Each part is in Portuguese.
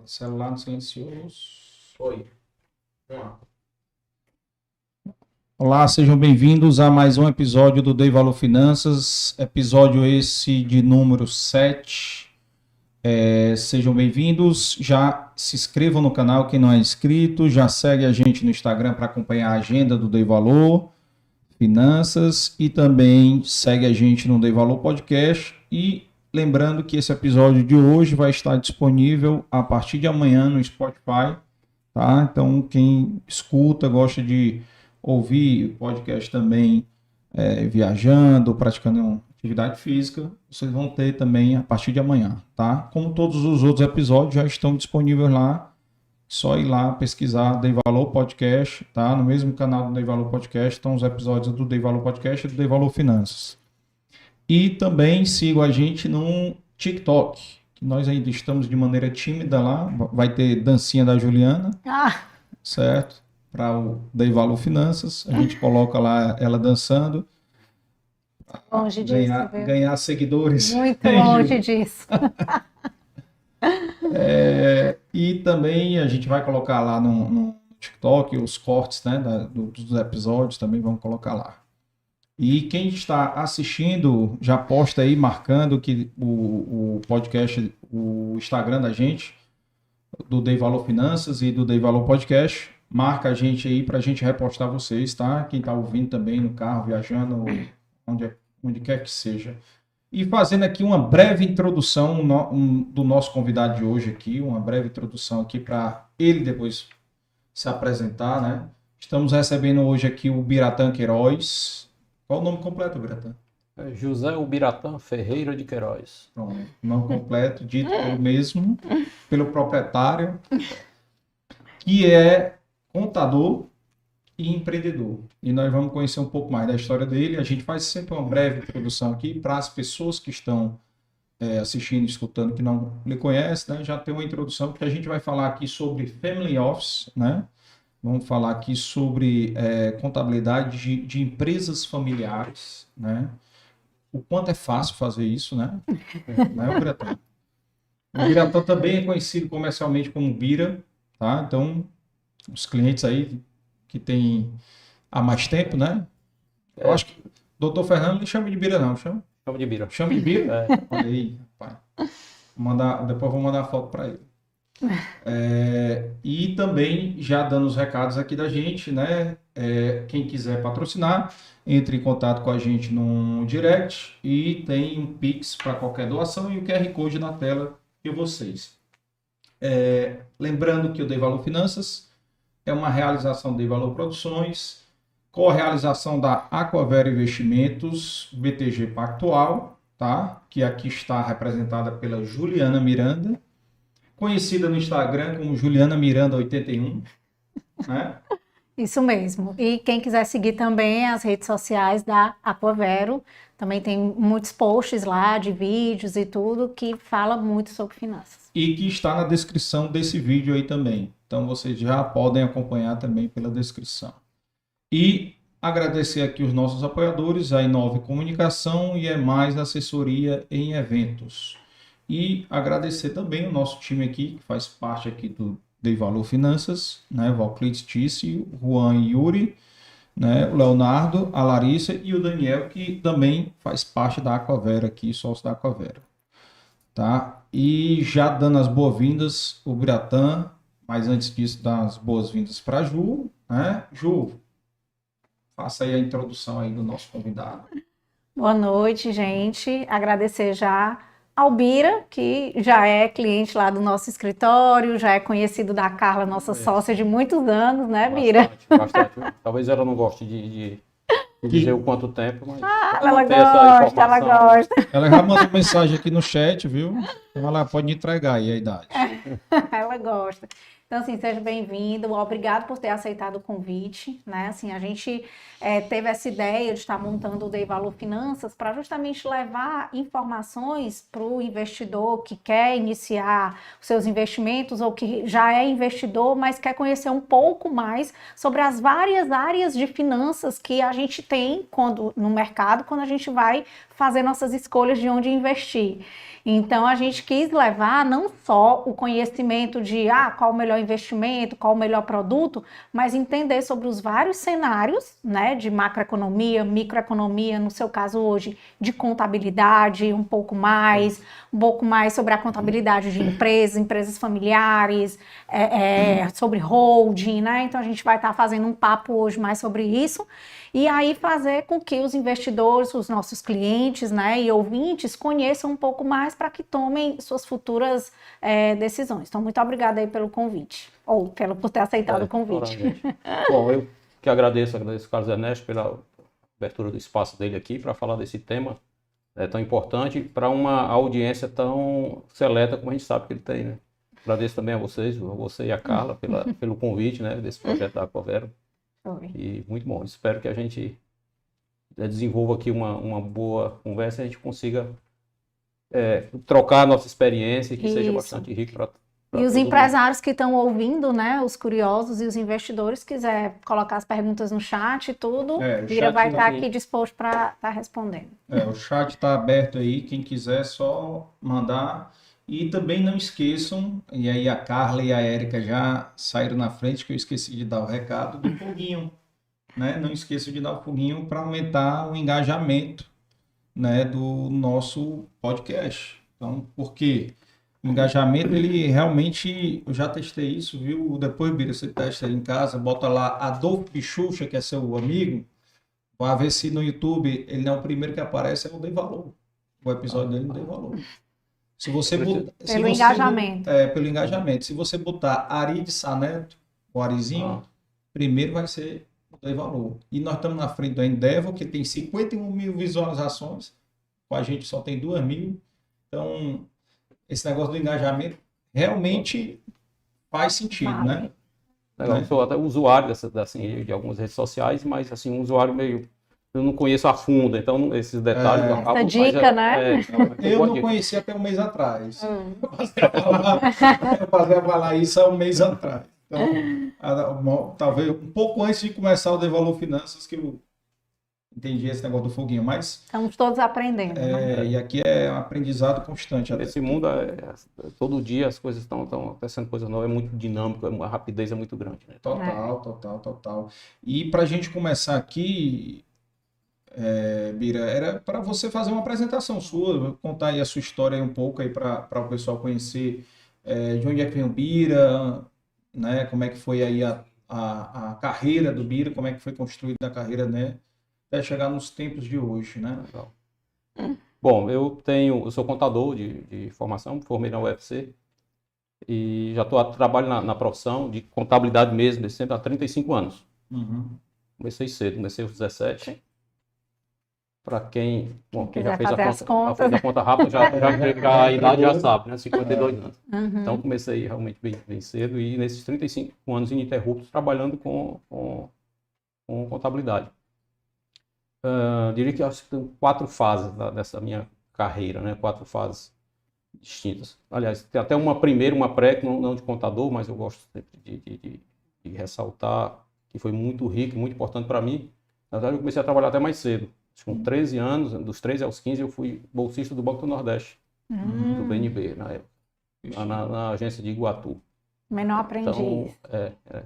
Celular no silencioso. Oi. Vamos lá. Olá, sejam bem-vindos a mais um episódio do Dei Valor Finanças, episódio esse de número 7. Sejam bem-vindos, já se inscrevam no canal quem não é inscrito, já segue a gente no Instagram para acompanhar a agenda do Dei Valor Finanças e também segue a gente no Dei Valor Podcast. E lembrando que esse episódio de hoje vai estar disponível a partir de amanhã no Spotify, tá? Então quem escuta, gosta de ouvir podcast também viajando, praticando atividade física, vocês vão ter também a partir de amanhã, tá? Como todos os outros episódios já estão disponíveis lá, só ir lá pesquisar Dei Valor Podcast, tá? No mesmo canal do Dei Valor Podcast estão os episódios do Dei Valor Podcast e do Dei Valor Finanças. E também sigam a gente no TikTok, que nós ainda estamos de maneira tímida lá, vai ter dancinha da Juliana, certo? Para o Dei Valor Finanças, a gente coloca lá ela dançando. Longe disso, viu? Ganhar seguidores. Muito longe disso. E também a gente vai colocar lá no TikTok os cortes, né, dos episódios, também vamos colocar lá. E quem está assistindo, já posta aí marcando que o podcast, o Instagram da gente, do Dei Valor Finanças e do Dei Valor Podcast, marca a gente aí para a gente repostar vocês, tá? Quem está ouvindo também no carro, viajando, onde quer que seja. E fazendo aqui uma breve introdução do nosso convidado de hoje aqui, uma breve introdução aqui para ele depois se apresentar, né? Estamos recebendo hoje aqui o Ubiratã Queiroz. Qual o nome completo, Ubiratã? José Ubiratã Ferreira de Queiroz. Pronto, nome completo, dito pelo mesmo, pelo proprietário, que é contador e empreendedor. E nós vamos conhecer um pouco mais da história dele. A gente faz sempre uma breve introdução aqui para as pessoas que estão assistindo e escutando que não lhe conhecem, né? Já tem uma introdução, porque a gente vai falar aqui sobre Family Office, né? Vamos falar aqui sobre contabilidade de empresas familiares, né? O quanto é fácil fazer isso, né? Não é, Ubiratã? O Ubiratã também é conhecido comercialmente como Bira, tá? Então, os clientes aí que tem há mais tempo, né? Eu acho que o doutor Fernando não chama de Bira, não, chama? Chama de Bira. Chama de Bira? Olha aí, rapaz. Depois vou mandar a foto para ele. E também, já dando os recados aqui da gente, né? Quem quiser patrocinar, entre em contato com a gente no direct e tem um Pix para qualquer doação e o QR Code na tela de vocês. Lembrando que o Dei Valor Finanças é uma realização de Valor Produções, co-realização da Aquavera Investimentos, BTG Pactual, tá? Que aqui está representada pela Juliana Miranda, conhecida no Instagram como Juliana Miranda 81, né? Isso mesmo. E quem quiser seguir também as redes sociais da Aquavero, também tem muitos posts lá de vídeos e tudo que fala muito sobre finanças. E que está na descrição desse vídeo aí também. Então vocês já podem acompanhar também pela descrição. E agradecer aqui os nossos apoiadores, a Inove Comunicação e Mais Assessoria em Eventos. E agradecer também o nosso time aqui, que faz parte aqui do Dei Valor Finanças, né? Valclides Tício, Juan e Yuri, né? O Leonardo, a Larissa e o Daniel, que também faz parte da Aquavera aqui, sócio da Aquavera. Tá? E já dando as boas-vindas, o Ubiratã, mas antes disso, dar as boas-vindas para a Ju, né? Ju, faça aí a introdução aí do nosso convidado. Boa noite, gente. Agradecer já ao Bira, que já é cliente lá do nosso escritório, já é conhecido da Carla, nossa sócia de muitos anos, né, Bira? Bastante. Talvez ela não goste de dizer o quanto tempo, mas Ela gosta, ela gosta. Ela já mandou mensagem aqui no chat, viu? Ela pode entregar aí a idade. Ela gosta. Então, assim, seja bem-vindo, obrigado por ter aceitado o convite, né? Assim, a gente teve essa ideia de estar montando o Dei Valor Finanças para justamente levar informações para o investidor que quer iniciar os seus investimentos ou que já é investidor, mas quer conhecer um pouco mais sobre as várias áreas de finanças que a gente tem no mercado, quando a gente vai fazer nossas escolhas de onde investir. Então, a gente quis levar não só o conhecimento de qual o melhor investimento, qual o melhor produto, mas entender sobre os vários cenários, né, de macroeconomia, microeconomia, no seu caso hoje, de contabilidade, um pouco mais sobre a contabilidade de empresas familiares, sobre holding, né? Então, a gente vai estar fazendo um papo hoje mais sobre isso. E aí fazer com que os investidores, os nossos clientes, né, e ouvintes conheçam um pouco mais para que tomem suas futuras decisões. Então, muito obrigada aí pelo convite, ou por ter aceitado o convite. Bom, eu que agradeço ao Carlos Ernesto pela abertura do espaço dele aqui para falar desse tema tão importante para uma audiência tão seleta como a gente sabe que ele tem, né? Agradeço também a vocês, você e a Carla, pelo convite, né, desse projeto da Aquavero. E muito bom. Espero que a gente desenvolva aqui uma boa conversa e a gente consiga trocar a nossa experiência e que seja bastante rico para e os empresários que estão ouvindo, né, os curiosos e os investidores, quiser colocar as perguntas no chat e tudo, Bira vai estar aqui disposto para estar respondendo. O chat está aberto aí, quem quiser só mandar. E também não esqueçam, e aí a Carla e a Érica já saíram na frente, que eu esqueci de dar o recado do foguinho, né? Não esqueçam de dar o foguinho para aumentar o engajamento, né, do nosso podcast. Então, por quê? O engajamento, ele realmente, eu já testei isso, viu? Depois, Bira, você testa aí em casa, bota lá Adolfo Pichucha, que é seu amigo, vai ver se no YouTube ele não é o primeiro que aparece, é o Dei Valor. O episódio dele não Dei Valor. Se você botar, pelo engajamento. Pelo engajamento. Se você botar Ari de Saneto, o Arizinho, primeiro vai ser o Dei Valor. E nós estamos na frente do Endeavor, que tem 51 mil visualizações. Com a gente só tem 2 mil. Então, esse negócio do engajamento realmente faz sentido, né? Eu sou até usuário de algumas redes sociais, mas assim, um usuário meio... Eu não conheço a fundo, então esses detalhes... Essa dica, né? Eu não conhecia até um mês atrás. Eu passei a falar isso há um mês atrás. Então, talvez um pouco antes de começar o Dei Valor Finanças, que eu entendi esse negócio do foguinho, mas... Estamos todos aprendendo. E aqui é um aprendizado constante. Nesse mundo, todo dia as coisas estão acontecendo coisa nova, é muito dinâmico, a rapidez é muito grande. Né? Total. E para a gente começar aqui... Bira, era para você fazer uma apresentação sua, contar aí a sua história aí um pouco aí para o pessoal conhecer de onde é que vem o Bira, né? Como é que foi aí a carreira do Bira, como é que foi construída a carreira, né? Até chegar nos tempos de hoje, né? Legal. Bom, eu sou contador de formação, formei na UFC e já trabalho na profissão de contabilidade mesmo, há 35 anos. Comecei cedo, comecei aos 17. Para quem já fez a conta rápida, já a idade já sabe, né? 52 anos. Então comecei realmente bem cedo e nesses 35 anos ininterruptos trabalhando com contabilidade. Diria que acho que tem 4 fases dessa minha carreira, né? 4 fases distintas. Aliás, tem até uma primeira, uma pré, não de contador, mas eu gosto sempre de ressaltar que foi muito rico e muito importante para mim. Na verdade, eu comecei a trabalhar até mais cedo. Com 13 anos, dos 13 aos 15, eu fui bolsista do Banco do Nordeste, do BNB, na época, na agência de Iguatu. Menor aprendiz. Então,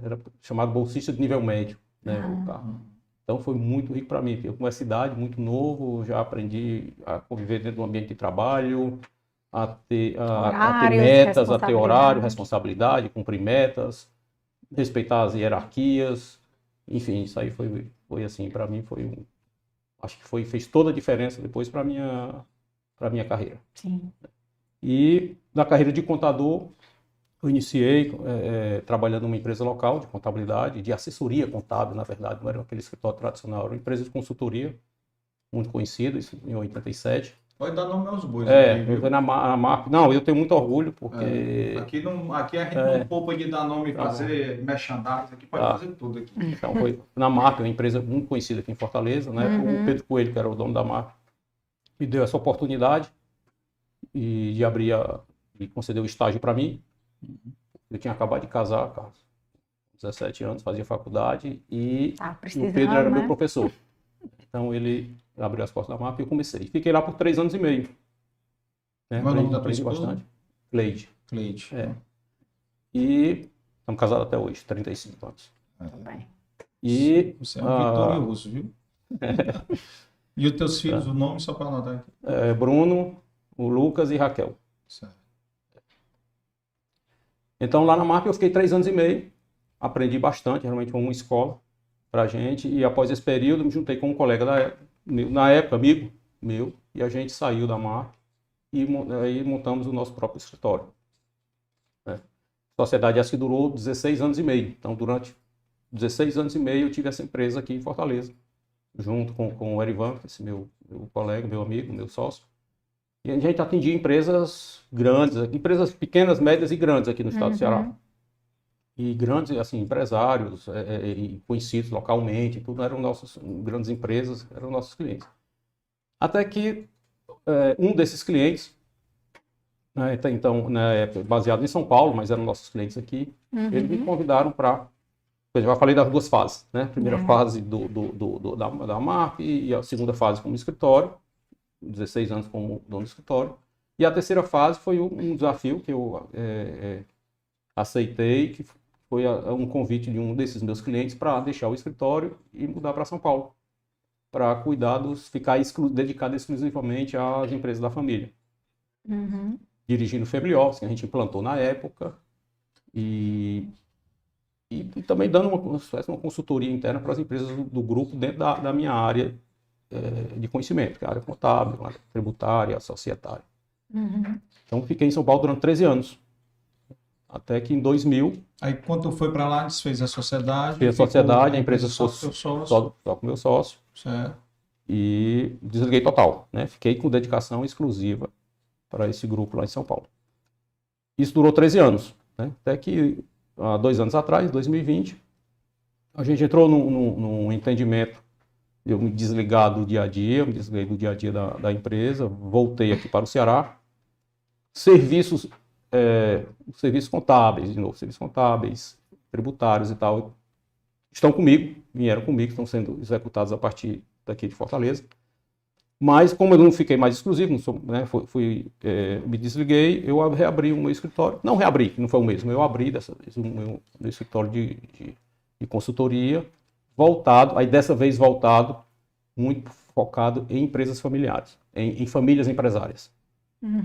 era chamado bolsista de nível médio, né, o carro. Então, foi muito rico para mim. Eu, com essa idade, muito novo, já aprendi a conviver dentro do ambiente de trabalho, a ter metas, a ter horário, responsabilidade, cumprir metas, respeitar as hierarquias. Enfim, isso aí foi assim, para mim acho que fez toda a diferença depois para minha carreira. Sim. E na carreira de contador, eu iniciei trabalhando numa empresa local de contabilidade, de assessoria contábil, na verdade, não era aquele escritório tradicional, era uma empresa de consultoria, muito conhecida, isso em 87. Pode dar nome aos bois. É, aqui, eu viu? na MAP. Não, eu tenho muito orgulho, porque Aqui a gente não poupa de dar nome e Tá bom. fazer merchandising, aqui pode Tá. fazer tudo aqui. então, foi na MAP, uma empresa muito conhecida aqui em Fortaleza, né? O Pedro Coelho, que era o dono da MAP, me deu essa oportunidade de abrir e concedeu o estágio para mim. Eu tinha acabado de casar, Carlos, 17 anos, fazia faculdade e Tá o precisando, Pedro era né? meu professor. Então ele abriu as portas da MAP e eu comecei. Fiquei lá por 3 anos e meio. Né? Qual é o nome da tua Aprendi esposa? bastante. Cleide. Cleide. É. E estamos casados até hoje, 35 anos. Tudo bem. E Você é um vitorioso, viu? E os teus filhos, o nome só para anotar aqui. Bruno, o Lucas e Raquel. Certo. Então lá na MAP eu fiquei 3 anos e meio, aprendi bastante, realmente foi uma escola pra gente, e após esse período me juntei com um colega na época, amigo meu, e a gente saiu da MAP e aí montamos o nosso próprio escritório. Né? A sociedade essa que durou 16 anos e meio, então durante 16 anos e meio eu tive essa empresa aqui em Fortaleza, junto com o Erivan, esse meu colega, meu amigo, meu sócio. E a gente atendia empresas grandes, empresas pequenas, médias e grandes aqui no estado do Ceará. E grandes, assim, empresários e conhecidos localmente, tudo eram nossas grandes empresas, eram nossos clientes. Até que um desses clientes, né, então, né, baseado em São Paulo, mas eram nossos clientes aqui, eles me convidaram para... Eu já falei das 2 fases, né? A primeira fase da MAP e a segunda fase como escritório, 16 anos como dono do escritório. E a terceira fase foi um desafio que eu aceitei, que foi um convite de um desses meus clientes para deixar o escritório e mudar para São Paulo, para ficar dedicado exclusivamente às empresas da família. Dirigindo o Family Office, que a gente implantou na época, e também dando uma consultoria interna para as empresas do grupo dentro da minha área de conhecimento, que é a área contábil, a área tributária, a societária. Então, fiquei em São Paulo durante 13 anos. Até que em 2000... Aí, quando tu foi para lá, desfez a sociedade. Fez a sociedade, a empresa só só com teu sócio. com o meu sócio. Certo. E desliguei total, né? Fiquei com dedicação exclusiva para esse grupo lá em São Paulo. Isso durou 13 anos, né? Até que, há 2 anos atrás, 2020, a gente entrou num entendimento. Eu me desliguei do dia a dia, da empresa, voltei aqui para o Ceará. Serviços contábeis, de novo, serviços contábeis, tributários e tal, vieram comigo, estão sendo executados a partir daqui de Fortaleza. Mas, como eu não fiquei mais exclusivo, me desliguei, eu reabri o meu escritório. Não reabri, não foi o mesmo, eu abri o meu escritório de consultoria, dessa vez voltado, muito focado em empresas familiares, em famílias empresárias.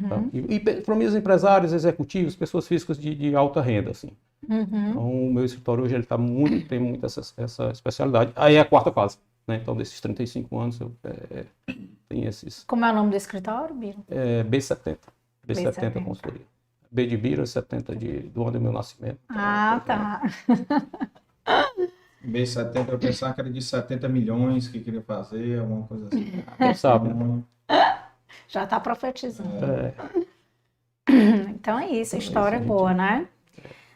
Tá? E famílias empresárias, executivos, pessoas físicas de alta renda, assim. Então, o meu escritório hoje tem muito essa especialidade. Aí é a 4ª fase, né? Então, desses 35 anos, eu tenho esses... Como é o nome do escritório, Biro? B70. B70 B70. Consultoria. B de Bira, 70 do ano do meu nascimento. Ah, tá. B70, eu pensava que era de 70 milhões que queria fazer, alguma coisa assim. Quem sabe, né? Já está profetizando. É. Então é isso, a história é boa, né?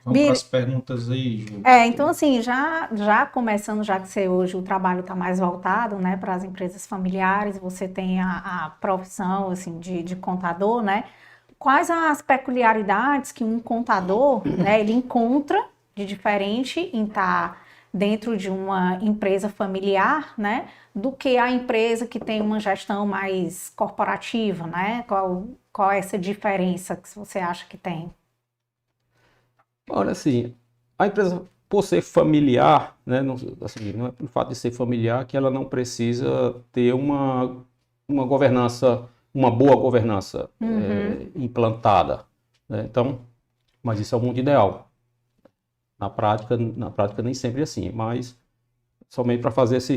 Vamos para as perguntas aí, Ju. Então assim, já começando, já que hoje o trabalho está mais voltado, né, para as empresas familiares, você tem a profissão, assim, de contador, né? Quais as peculiaridades que um contador, né, ele encontra de diferente em estar dentro de uma empresa familiar, né, do que a empresa que tem uma gestão mais corporativa, né? Qual é essa diferença que você acha que tem? Olha, assim, a empresa, por ser familiar, né, não é pelo fato de ser familiar que ela não precisa ter uma governança, uma boa governança implantada, né? Então, mas isso é o mundo ideal. Na prática nem sempre é assim, mas somente para fazer essa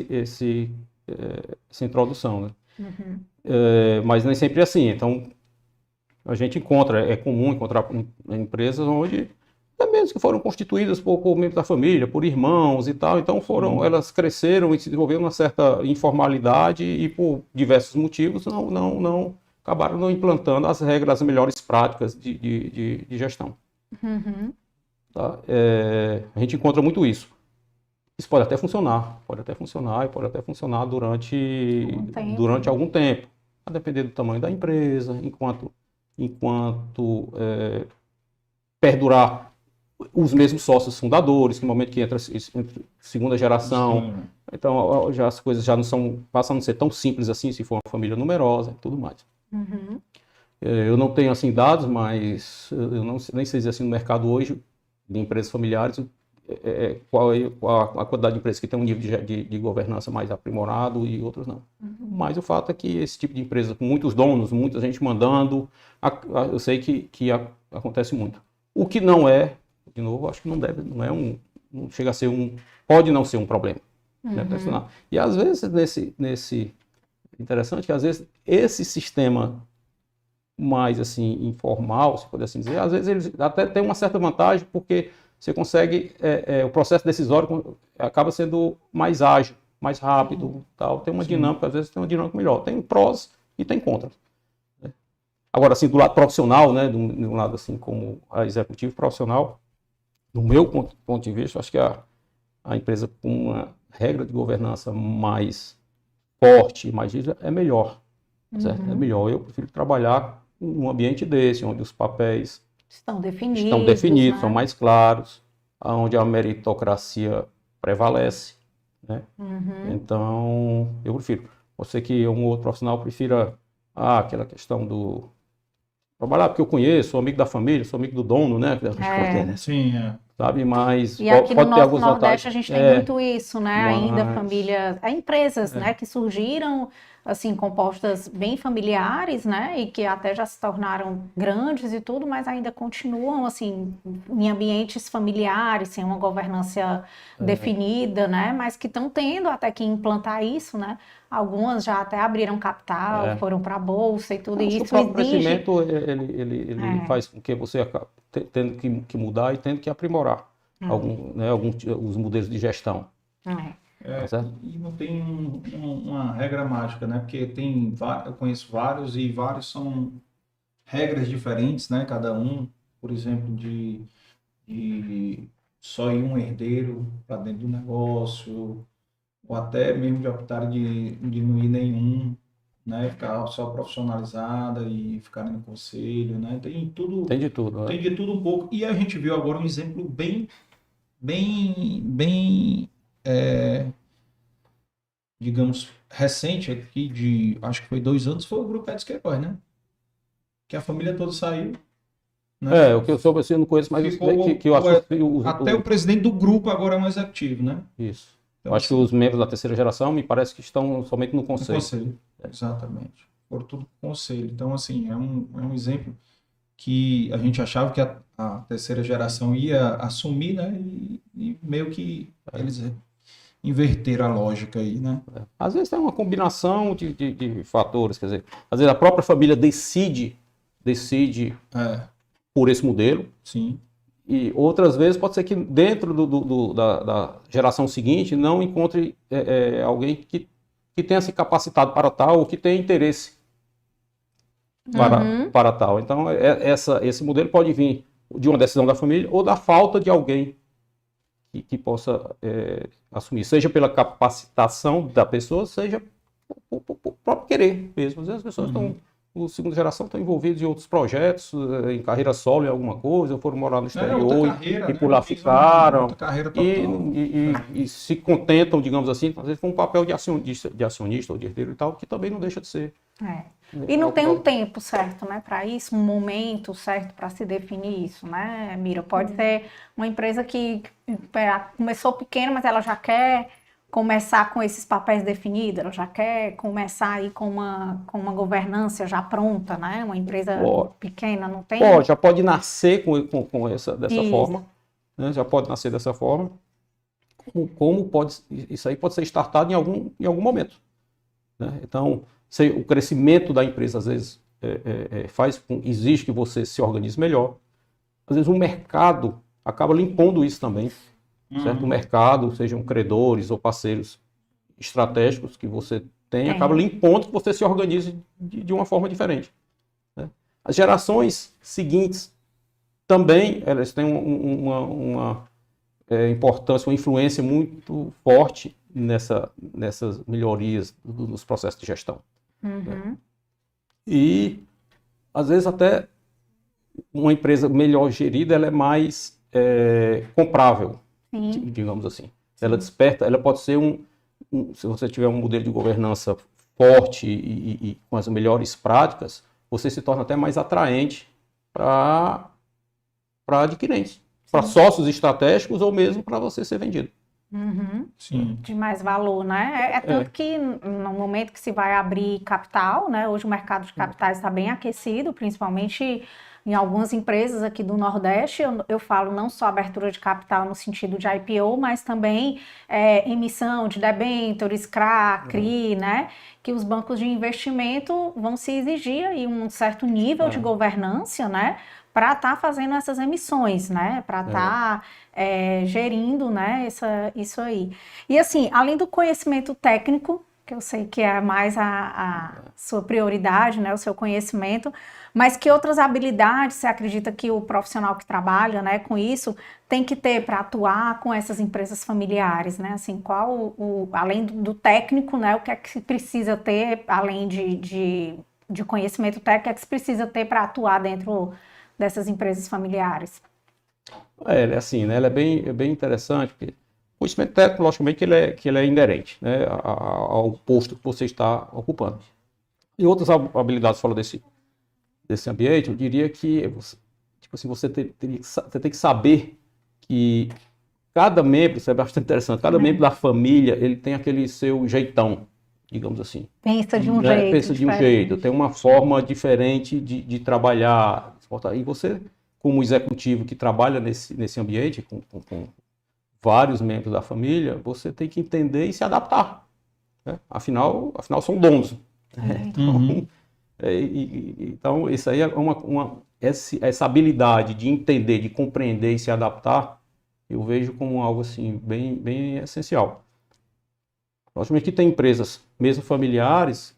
introdução, né? Mas nem sempre é assim. Então, a gente é comum encontrar empresas onde mesmo que foram constituídas por membros da família, por irmãos e tal, então elas cresceram e se desenvolveram uma certa informalidade e por diversos motivos não acabaram não implantando as regras, as melhores práticas de gestão. Uhum. Tá? A gente encontra muito isso. Isso pode até funcionar e pode até funcionar durante algum tempo, a depender do tamanho da empresa, enquanto perdurar os mesmos sócios fundadores, que no momento que entra segunda geração, Sim. então já as coisas já passam a não ser tão simples assim, se for uma família numerosa e tudo mais. Uhum. Eu não tenho assim dados, mas eu nem sei dizer assim no mercado hoje de empresas familiares qual a quantidade de empresas que tem um nível de governança mais aprimorado e outros não. Mas o fato é que esse tipo de empresa com muitos donos, muita gente mandando, eu sei que acontece muito. O que não é, de novo, acho que não chega a ser pode não ser um problema. Né, profissional. E às vezes interessante que às vezes esse sistema mais assim informal, se puder assim dizer, às vezes eles até têm uma certa vantagem porque você consegue, o processo decisório acaba sendo mais ágil, mais rápido, tal. Tem uma dinâmica, às vezes tem uma dinâmica melhor. Tem prós e tem contras. Né? Agora, assim, do lado profissional, né, do lado assim como a executivo profissional, do meu ponto de vista, acho que a empresa com uma regra de governança mais forte, mais rígida, é melhor. Certo? É melhor. Eu prefiro trabalhar num ambiente desse, onde os papéis estão definidos, né? são mais claros, onde a meritocracia prevalece. Né? Então, eu prefiro. Você que é um outro profissional prefira aquela questão do trabalhar porque eu conheço, sou amigo da família, sou amigo do dono, né? Sim, Sabe, mas E aqui pode no ter nosso algumas Nordeste vantagens. a gente tem muito isso, né? mas- Ainda famílias, empresas, né, que surgiram assim compostas bem familiares, né, e que até já se tornaram grandes e tudo, mas ainda continuam assim em ambientes familiares, sem uma governança definida, né, mas que estão tendo até que implantar isso, né? Algumas já até abriram capital, foram para a bolsa e tudo, e Acho que o isso próprio exige crescimento ele faz com que você acabe tendo que mudar e tendo que aprimorar os modelos de gestão. Tá certo? E não tem uma regra mágica, né? Porque eu conheço vários e vários são regras diferentes, né? Cada um, por exemplo, de só ir um herdeiro para dentro do negócio, ou até mesmo de optar de não ir nenhum, né? Ficar só profissionalizada e ficar no conselho, né? Tem Tem de tudo, né? tem de tudo um pouco. E a gente viu agora um exemplo bem, digamos, recente aqui, acho que foi 2 anos, foi o Grupo Edson Queiroz, né? Que a família toda saiu, né? O que eu soube assim, eu não conheço, mas Ficou eu acho que até o presidente do grupo agora é um executivo, né? Isso. Então, Eu acho que os membros da terceira geração me parece que estão somente no no conselho. conselho, exatamente. Foram tudo pro conselho. Então, assim, é um exemplo que a gente achava que a terceira geração ia assumir, né? E meio que eles inverteram a lógica aí, né? Às vezes tem uma combinação de fatores, quer dizer, às vezes a própria família decide por esse modelo, Sim. e outras vezes pode ser que dentro da geração seguinte não encontre alguém que tenha se capacitado para tal ou que tenha interesse para tal. Então, esse modelo pode vir de uma decisão da família ou da falta de alguém que possa assumir, seja pela capacitação da pessoa, seja por próprio querer mesmo. Às vezes as pessoas estão, a segunda geração, estão envolvidas em outros projetos, em carreira solo em alguma coisa, ou foram morar no exterior carreira, e né? por lá ficaram. Outra carreira total. E se contentam, digamos assim, às vezes com um papel de acionista ou de herdeiro e tal, que também não deixa de ser. E não tem um tempo certo, né, para isso, um momento certo para se definir isso, né, Mira? Pode ser uma empresa que começou pequena, mas ela já quer começar com esses papéis definidos, ela já quer começar aí com uma governança já pronta, né? Uma empresa pequena, não tem? Já pode nascer dessa Isso. forma, né? Já pode nascer dessa forma. Isso aí pode ser startado em algum momento, né? Então, o crescimento da empresa, às vezes, exige que você se organize melhor. Às vezes, o mercado acaba lhe impondo isso também, certo? O mercado, sejam credores ou parceiros estratégicos que você Tem, acaba lhe impondo que você se organize de uma forma diferente, né? As gerações seguintes também, elas têm uma importância, uma influência muito forte nessas melhorias dos processos de gestão. Né? E, às vezes, até uma empresa melhor gerida, ela é mais comprável, digamos assim. Ela desperta, ela pode ser se você tiver um modelo de governança forte e com as melhores práticas, você se torna até mais atraente para adquirentes, para sócios estratégicos ou mesmo para você ser vendido. Sim. De mais valor, né? Tanto que no momento que se vai abrir capital, né? Hoje o mercado de capitais está bem aquecido, principalmente em algumas empresas aqui do Nordeste. Eu falo não só abertura de capital no sentido de IPO, mas também emissão de debêntures, CRA, CRI, né? Que os bancos de investimento vão se exigir aí um certo nível de governança, né? Para estar fazendo essas emissões, né? Para estar gerindo, né? Isso aí. E assim, além do conhecimento técnico, que eu sei que é mais a sua prioridade, né? O seu conhecimento, mas que outras habilidades você acredita que o profissional que trabalha, né, com isso tem que ter para atuar com essas empresas familiares, né? Assim, além do técnico, né? O que é que se precisa ter, além de conhecimento técnico, o que é que se precisa ter para atuar dentro dessas empresas familiares? Assim, né? Ela é bem interessante, porque o conhecimento técnico, logicamente, que ele é inerente, né, ao posto que você está ocupando. E outras habilidades fora desse ambiente, eu diria que tipo assim, você tem que saber que cada membro, isso é bastante interessante, cada membro da família, ele tem aquele seu jeitão, digamos assim. Pensa de um jeito. Pensa de um jeito, tem uma forma diferente de trabalhar. E você, como executivo que trabalha nesse ambiente, com vários membros da família, você tem que entender e se adaptar, né? Afinal são donos. Então, isso aí é essa habilidade de entender, de compreender e se adaptar, eu vejo como algo assim, bem essencial. Logicamente que tem empresas, mesmo familiares,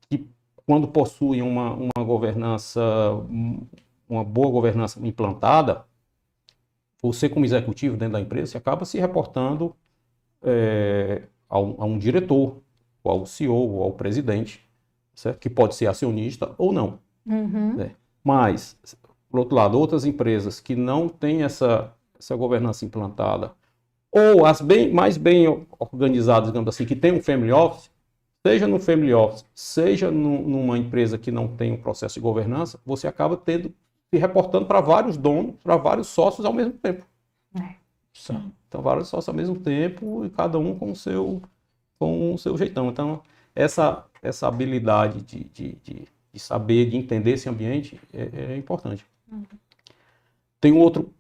que quando possuem uma governança, uma boa governança implantada, você como executivo dentro da empresa, você acaba se reportando a um diretor, ou ao CEO, ou ao presidente, certo? Que pode ser acionista ou não. Né? Mas, por outro lado, outras empresas que não têm essa governança implantada, ou as mais bem organizadas, digamos assim, que tem um family office, seja no family office, seja numa empresa que não tem um processo de governança, você acaba se reportando para vários donos, para vários sócios ao mesmo tempo. Então, vários sócios ao mesmo tempo e cada um com o seu jeitão. Então, essa habilidade de saber, de entender esse ambiente é importante. Tem um outro,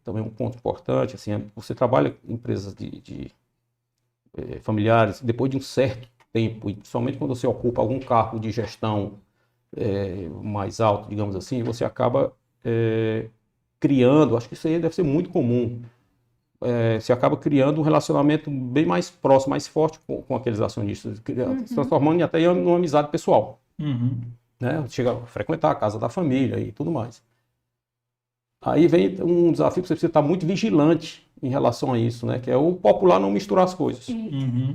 também um ponto importante, assim, você trabalha em empresas familiares, depois de um certo tempo, e principalmente quando você ocupa algum cargo de gestão mais alto, digamos assim, você acaba criando, acho que isso aí deve ser muito comum, você acaba criando um relacionamento bem mais próximo, mais forte com aqueles acionistas, se transformando até em uma amizade pessoal. Né? Chega a frequentar a casa da família e tudo mais. Aí vem um desafio que você precisa estar muito vigilante em relação a isso, né? Que é o popular não misturar as coisas.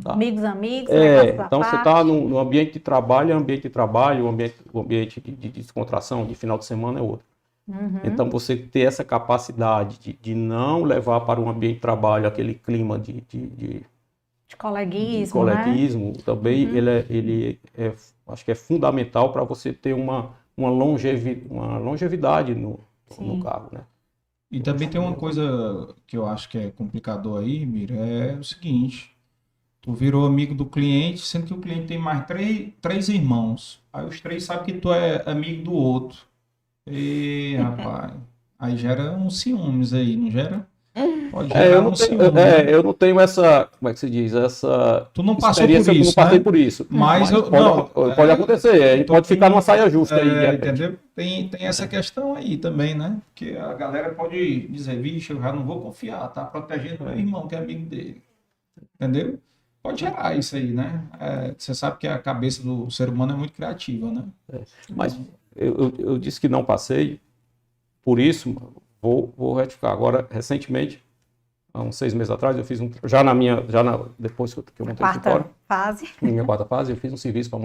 Tá? Amigos, então você está no ambiente de trabalho, o ambiente de descontração, de final de semana é outro. Então você ter essa capacidade de não levar para um ambiente de trabalho aquele clima de coleguismo, né? Também ele acho que é fundamental para você ter uma longevidade no cargo, né? E também tem uma coisa que eu acho que é complicador aí, Mira, é o seguinte: tu virou amigo do cliente, sendo que o cliente tem mais três irmãos. Aí os três sabem que tu é amigo do outro. E, rapaz, aí gera uns ciúmes aí, não gera? Pode gerar ciúmes. Eu não tenho essa, como é que se diz, tu não passou por isso, eu não passei por isso. Mas pode acontecer, pode ficar numa saia justa aí. Entendeu? Tem essa questão aí também, né? Porque a galera pode dizer, vixe, eu já não vou confiar, tá protegendo meu irmão que é amigo dele. Entendeu? pode gerar isso aí, né? Você sabe que a cabeça do ser humano é muito criativa, né? Mas eu disse que não passei, por isso vou retificar. Agora, recentemente, há uns 6 meses atrás, eu fiz depois que eu montei o escritório, na minha quarta fase, eu fiz um serviço para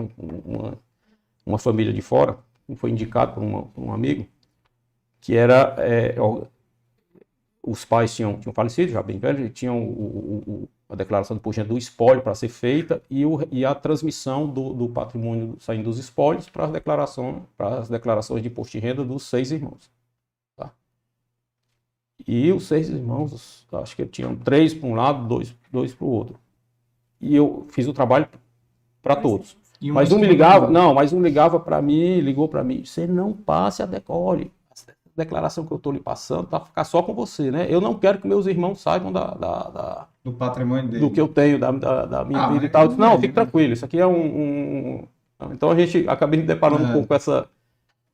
uma família de fora, que foi indicado por um amigo, que era, os pais tinham falecido, já bem velhos, e tinham a declaração de imposto de renda do espólio para ser feita e a transmissão do patrimônio saindo dos espólios para as declarações de imposto de renda dos 6 irmãos. Tá? E os 6 irmãos, acho que tinham 3 para um lado, 2 para o outro. E eu fiz o trabalho para todos. Mas um ligava para mim, ligou para mim, você não passe a decole. A declaração que eu estou lhe passando tá ficar só com você, né? Eu não quero que meus irmãos saibam do patrimônio dele, do que eu tenho, da minha vida e tal. Disse, não, fique tranquilo, isso aqui é Então a gente acabei me deparando um pouco com essa.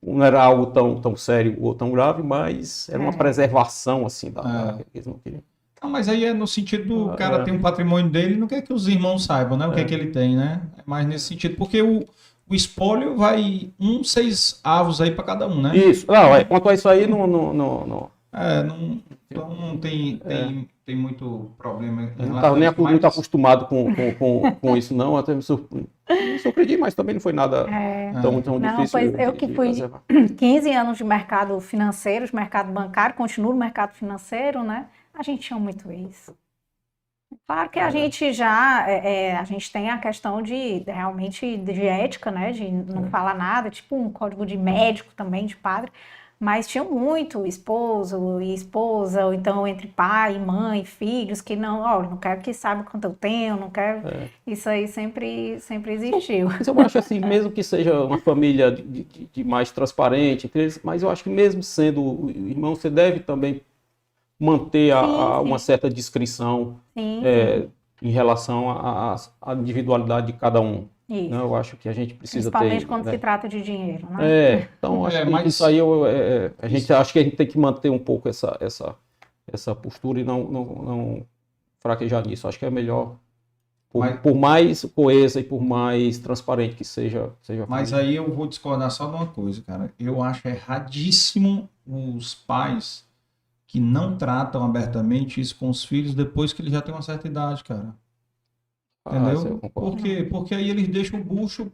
Não era algo tão sério ou tão grave, mas era uma preservação, assim, que eles não queriam. Não, mas aí é no sentido do cara ter um patrimônio dele, não quer que os irmãos saibam, né? O que é que ele tem, né? É mais nesse sentido, porque o espólio vai 6 avos aí para cada um, né? Isso. Não, quanto a isso aí, não. Então não tem muito problema. Eu não estava nem muito acostumado com isso, não. Até me surpreendi, mas também não foi nada tão difícil. Pois eu que fui 15 anos de mercado financeiro, de mercado bancário, continuo no mercado financeiro, né? A gente tinha muito isso. Claro que a gente já, a gente tem a questão realmente de ética, né, de não falar nada, tipo um código de médico também, de padre, mas tinha muito esposo e esposa, ou então entre pai, mãe, filhos, que não quero que saiba quanto eu tenho, não quero, isso aí sempre existiu. Mas eu acho assim, mesmo que seja uma família de mais transparente, mas eu acho que mesmo sendo irmão, você deve também manter uma certa discrição em relação à individualidade de cada um. Né? Eu acho que a gente precisa ter... Principalmente quando se trata de dinheiro, né? Então acho que isso aí acho que a gente tem que manter um pouco essa postura e não fraquejar nisso. Acho que é melhor, por mais coesa e por mais transparente que seja. Mas aí eu vou discordar só de uma coisa, cara. Eu acho erradíssimo os pais que não tratam abertamente isso com os filhos depois que eles já têm uma certa idade, cara. Entendeu? Por quê? Porque aí eles deixam o bucho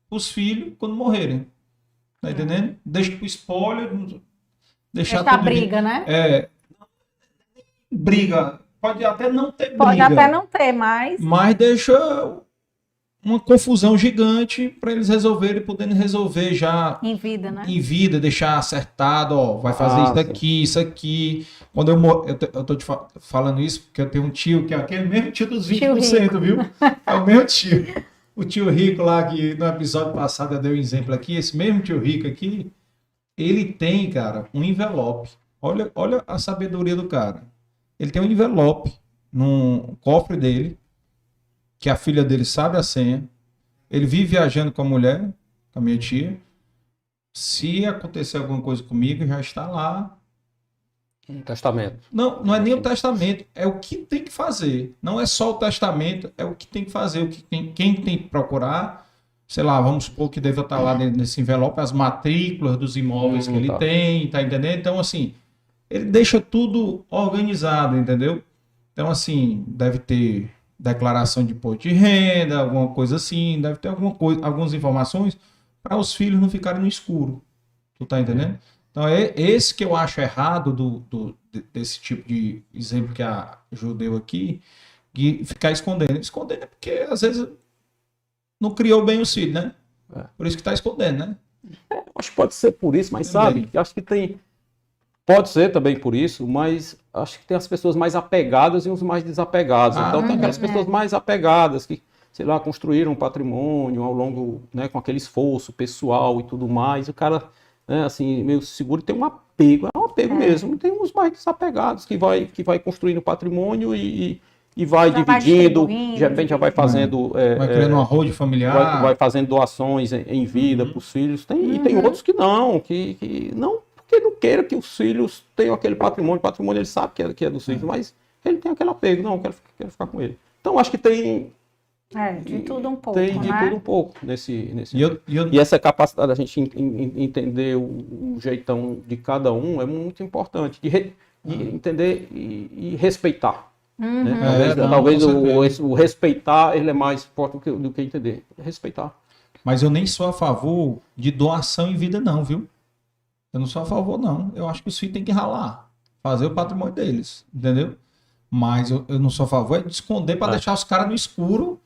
pros filhos quando morrerem. Tá entendendo? Deixa pro espólio, deixar a briga, né? Briga. Pode até não ter briga. Pode até não ter, mas deixa uma confusão gigante para eles poderem resolver já em vida, né? Em vida, deixar acertado, vai fazer isso aqui. Quando eu tô te falando isso porque eu tenho um tio que é aquele mesmo tio dos 20%, viu? É o mesmo tio. O tio rico lá que no episódio passado eu dei um exemplo aqui, esse mesmo tio rico aqui, ele tem, cara, um envelope. Olha a sabedoria do cara. Ele tem um envelope no cofre dele, que a filha dele sabe a senha, ele vive viajando com a mulher, com a minha tia. Se acontecer alguma coisa comigo, já está lá. Um testamento. Não é nem o testamento, é o que tem que fazer. Não é só o testamento, é o que tem que fazer. Quem tem que procurar, sei lá, vamos supor que deva estar lá nesse envelope as matrículas dos imóveis que ele tem, tá entendendo? Então, assim, ele deixa tudo organizado, entendeu? Então, assim, deve ter declaração de imposto de renda, alguma coisa assim, deve ter algumas informações para os filhos não ficarem no escuro. Tu tá entendendo? Então é esse que eu acho errado desse tipo de exemplo que a Ju deu aqui, de ficar escondendo. Escondendo é porque às vezes não criou bem os filhos, né? Por isso que tá escondendo, né? Acho que pode ser por isso, mas sabe, acho que tem... Pode ser também por isso, mas acho que tem as pessoas mais apegadas e uns mais desapegados. Então tem aquelas pessoas mais apegadas que, sei lá, construíram um patrimônio ao longo, né, com aquele esforço pessoal e tudo mais. O cara, né, assim, meio seguro, tem um apego, é um apego mesmo. Tem uns mais desapegados que vai construindo patrimônio e vai dividindo, de repente já vai fazendo... vai criando uma holding familiar. Vai fazendo doações em vida para os filhos. E tem outros que não, que não... Porque não queira que os filhos tenham aquele patrimônio. O patrimônio ele sabe que é dos filhos, mas ele tem aquele apego. Não, quero ficar com ele. Então, acho que tem De tudo um pouco, Tem de né? tudo um pouco E E essa capacidade da gente entender o jeitão de cada um é muito importante, de entender e respeitar. Né? Uhum. Talvez com certeza. o respeitar ele é mais forte do que entender. Respeitar. Mas eu nem sou a favor de doação em vida, não, viu? Eu não sou a favor, não. Eu acho que os filhos têm que ralar, fazer o patrimônio deles, entendeu? Mas eu não sou a favor de esconder para deixar os caras no escuro.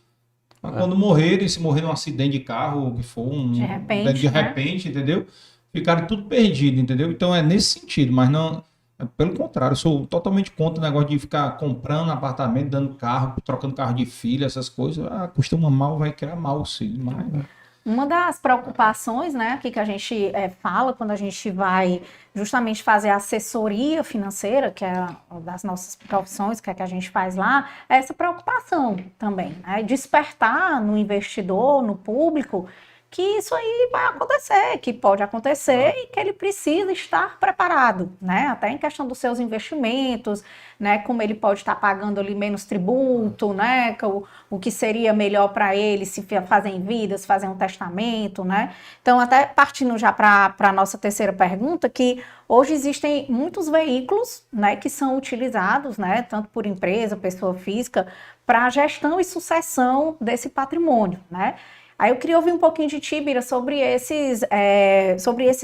Pra quando morrerem, se morrer num acidente de carro, o que for, De repente, entendeu? Ficarem tudo perdido, entendeu? Então é nesse sentido, mas não. Pelo contrário, eu sou totalmente contra o negócio de ficar comprando apartamento, dando carro, trocando carro de filho, essas coisas. Ah, costuma mal, vai criar mal, sim. Mas... Uma das preocupações, né, aqui que a gente fala quando a gente vai justamente fazer a assessoria financeira, que é das nossas profissões, que é que a gente faz lá, é essa preocupação também, né? Despertar no investidor, no público, que isso aí vai acontecer, que pode acontecer e que ele precisa estar preparado, né? Até em questão dos seus investimentos, né? Como ele pode estar pagando ali menos tributo, né? O que seria melhor para ele se fazer em vida, se fazer um testamento, né? Então, até partindo já para a nossa terceira pergunta, que hoje existem muitos veículos, né? Que são utilizados, né? Tanto por empresa, pessoa física, para a gestão e sucessão desse patrimônio, né? Aí eu queria ouvir um pouquinho de ti, Bira, sobre esses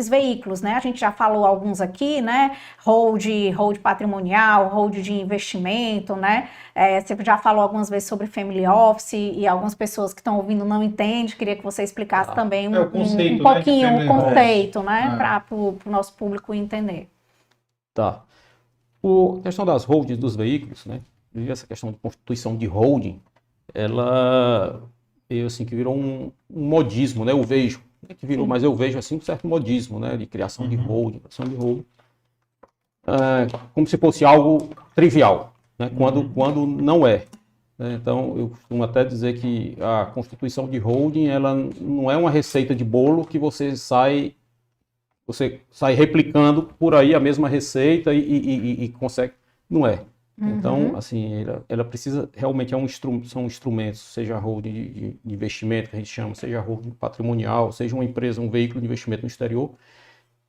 veículos, né? A gente já falou alguns aqui, né? Hold patrimonial, hold de investimento, né? Você já falou algumas vezes sobre family office e algumas pessoas que estão ouvindo não entendem. Queria que você explicasse também o conceito, um pouquinho né, o conceito, né? É. Para o nosso público entender. Tá. A questão das holdings dos veículos, né? E essa questão de constituição de holding, ela assim, que virou um modismo, né? Eu vejo, que virou, mas eu vejo assim um certo modismo, né? De criação de holding, como se fosse algo trivial, né? Quando não é. Né? Então, eu costumo até dizer que a constituição de holding, ela não é uma receita de bolo que você sai replicando por aí a mesma receita e consegue. Não é. Então, assim, ela precisa, realmente são instrumentos, seja holding de investimento, que a gente chama, seja holding patrimonial, seja uma empresa, um veículo de investimento no exterior,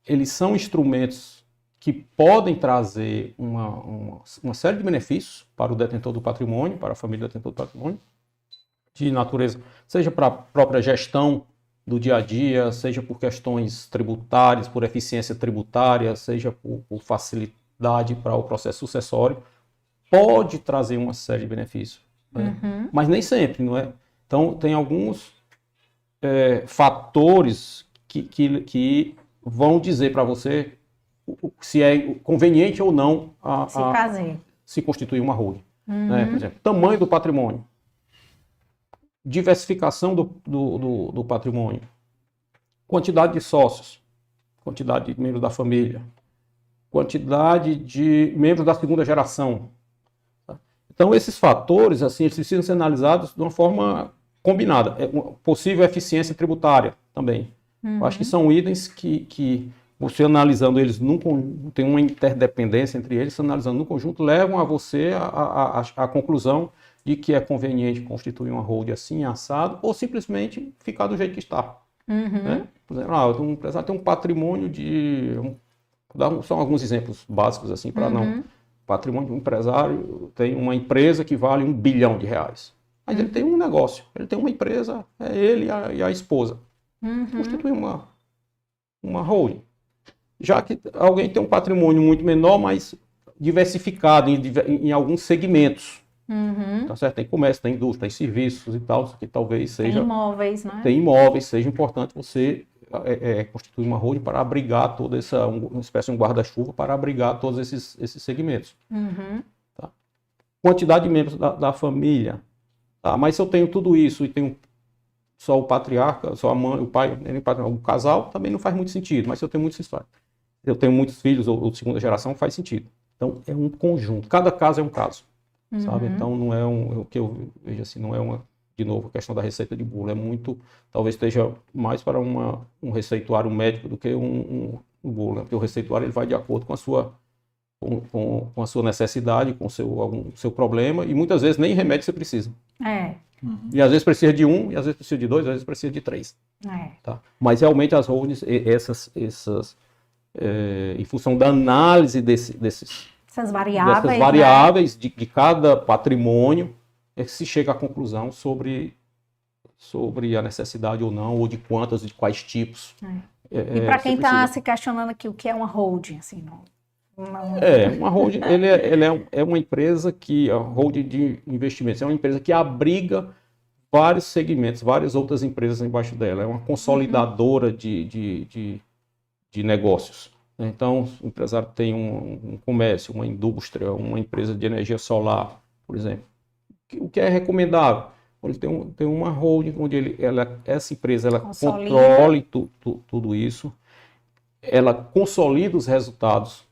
eles são instrumentos que podem trazer uma série de benefícios para o detentor do patrimônio, para a família detentor do patrimônio, de natureza, seja para a própria gestão do dia a dia, seja por questões tributárias, por eficiência tributária, seja por facilidade para o processo sucessório, pode trazer uma série de benefícios, né? Mas nem sempre, não é? Então, tem alguns fatores que vão dizer para você se é conveniente ou não se constituir uma holding. Né? Por exemplo, tamanho do patrimônio, diversificação do patrimônio, quantidade de sócios, quantidade de membros da família, quantidade de membros da segunda geração. Então, esses fatores, assim, eles precisam ser analisados de uma forma combinada. Possível eficiência tributária também. Eu acho que são itens que você analisando eles, tem uma interdependência entre eles, analisando no conjunto, levam a você à conclusão de que é conveniente constituir uma holding assim, assado, ou simplesmente ficar do jeito que está. Né? Por exemplo, um empresário tem um patrimônio são alguns exemplos básicos, assim, para não... Patrimônio de um empresário tem uma empresa que vale R$1 bilhão. Mas ele tem um negócio, ele tem uma empresa, é ele e a esposa. Constitui uma holding. Já que alguém tem um patrimônio muito menor, mas diversificado em alguns segmentos. Tá certo? Tem comércio, tem indústria, tem serviços e tal, que talvez seja... Tem imóveis, né? Tem imóveis, seja importante você constituir uma holding para abrigar toda uma espécie de um guarda-chuva para abrigar todos esses segmentos. Tá? Quantidade de membros da família. Tá? Mas se eu tenho tudo isso e tenho só o patriarca, só a mãe, o pai, o casal, também não faz muito sentido. Mas se eu tenho muitos filhos ou de segunda geração, faz sentido. Então, é um conjunto. Cada caso é um caso. Sabe? Então, não é o que eu vejo assim, não é de novo, a questão da receita de bolo. É muito, talvez esteja mais para um receituário médico do que um bolo. Né? Porque o receituário ele vai de acordo com a sua necessidade, com o seu problema, e muitas vezes nem remédio você precisa. É, E às vezes precisa de um, e às vezes precisa de dois, às vezes precisa de três. Tá? Mas realmente as holdings, em função da análise essas dessas variáveis, né? variáveis de cada patrimônio, é que se chega à conclusão sobre a necessidade ou não, ou de quantas, de quais tipos. E para quem você está precisa. se questionando aqui o que é uma holding, assim, Uma holding, é uma empresa a holding de investimentos, é uma empresa que abriga vários segmentos, várias outras empresas embaixo dela. É uma consolidadora de negócios. Então, o empresário tem um comércio, uma indústria, uma empresa de energia solar, por exemplo. O que é recomendável? Ele tem uma holding onde essa empresa controla tudo isso, ela consolida os resultados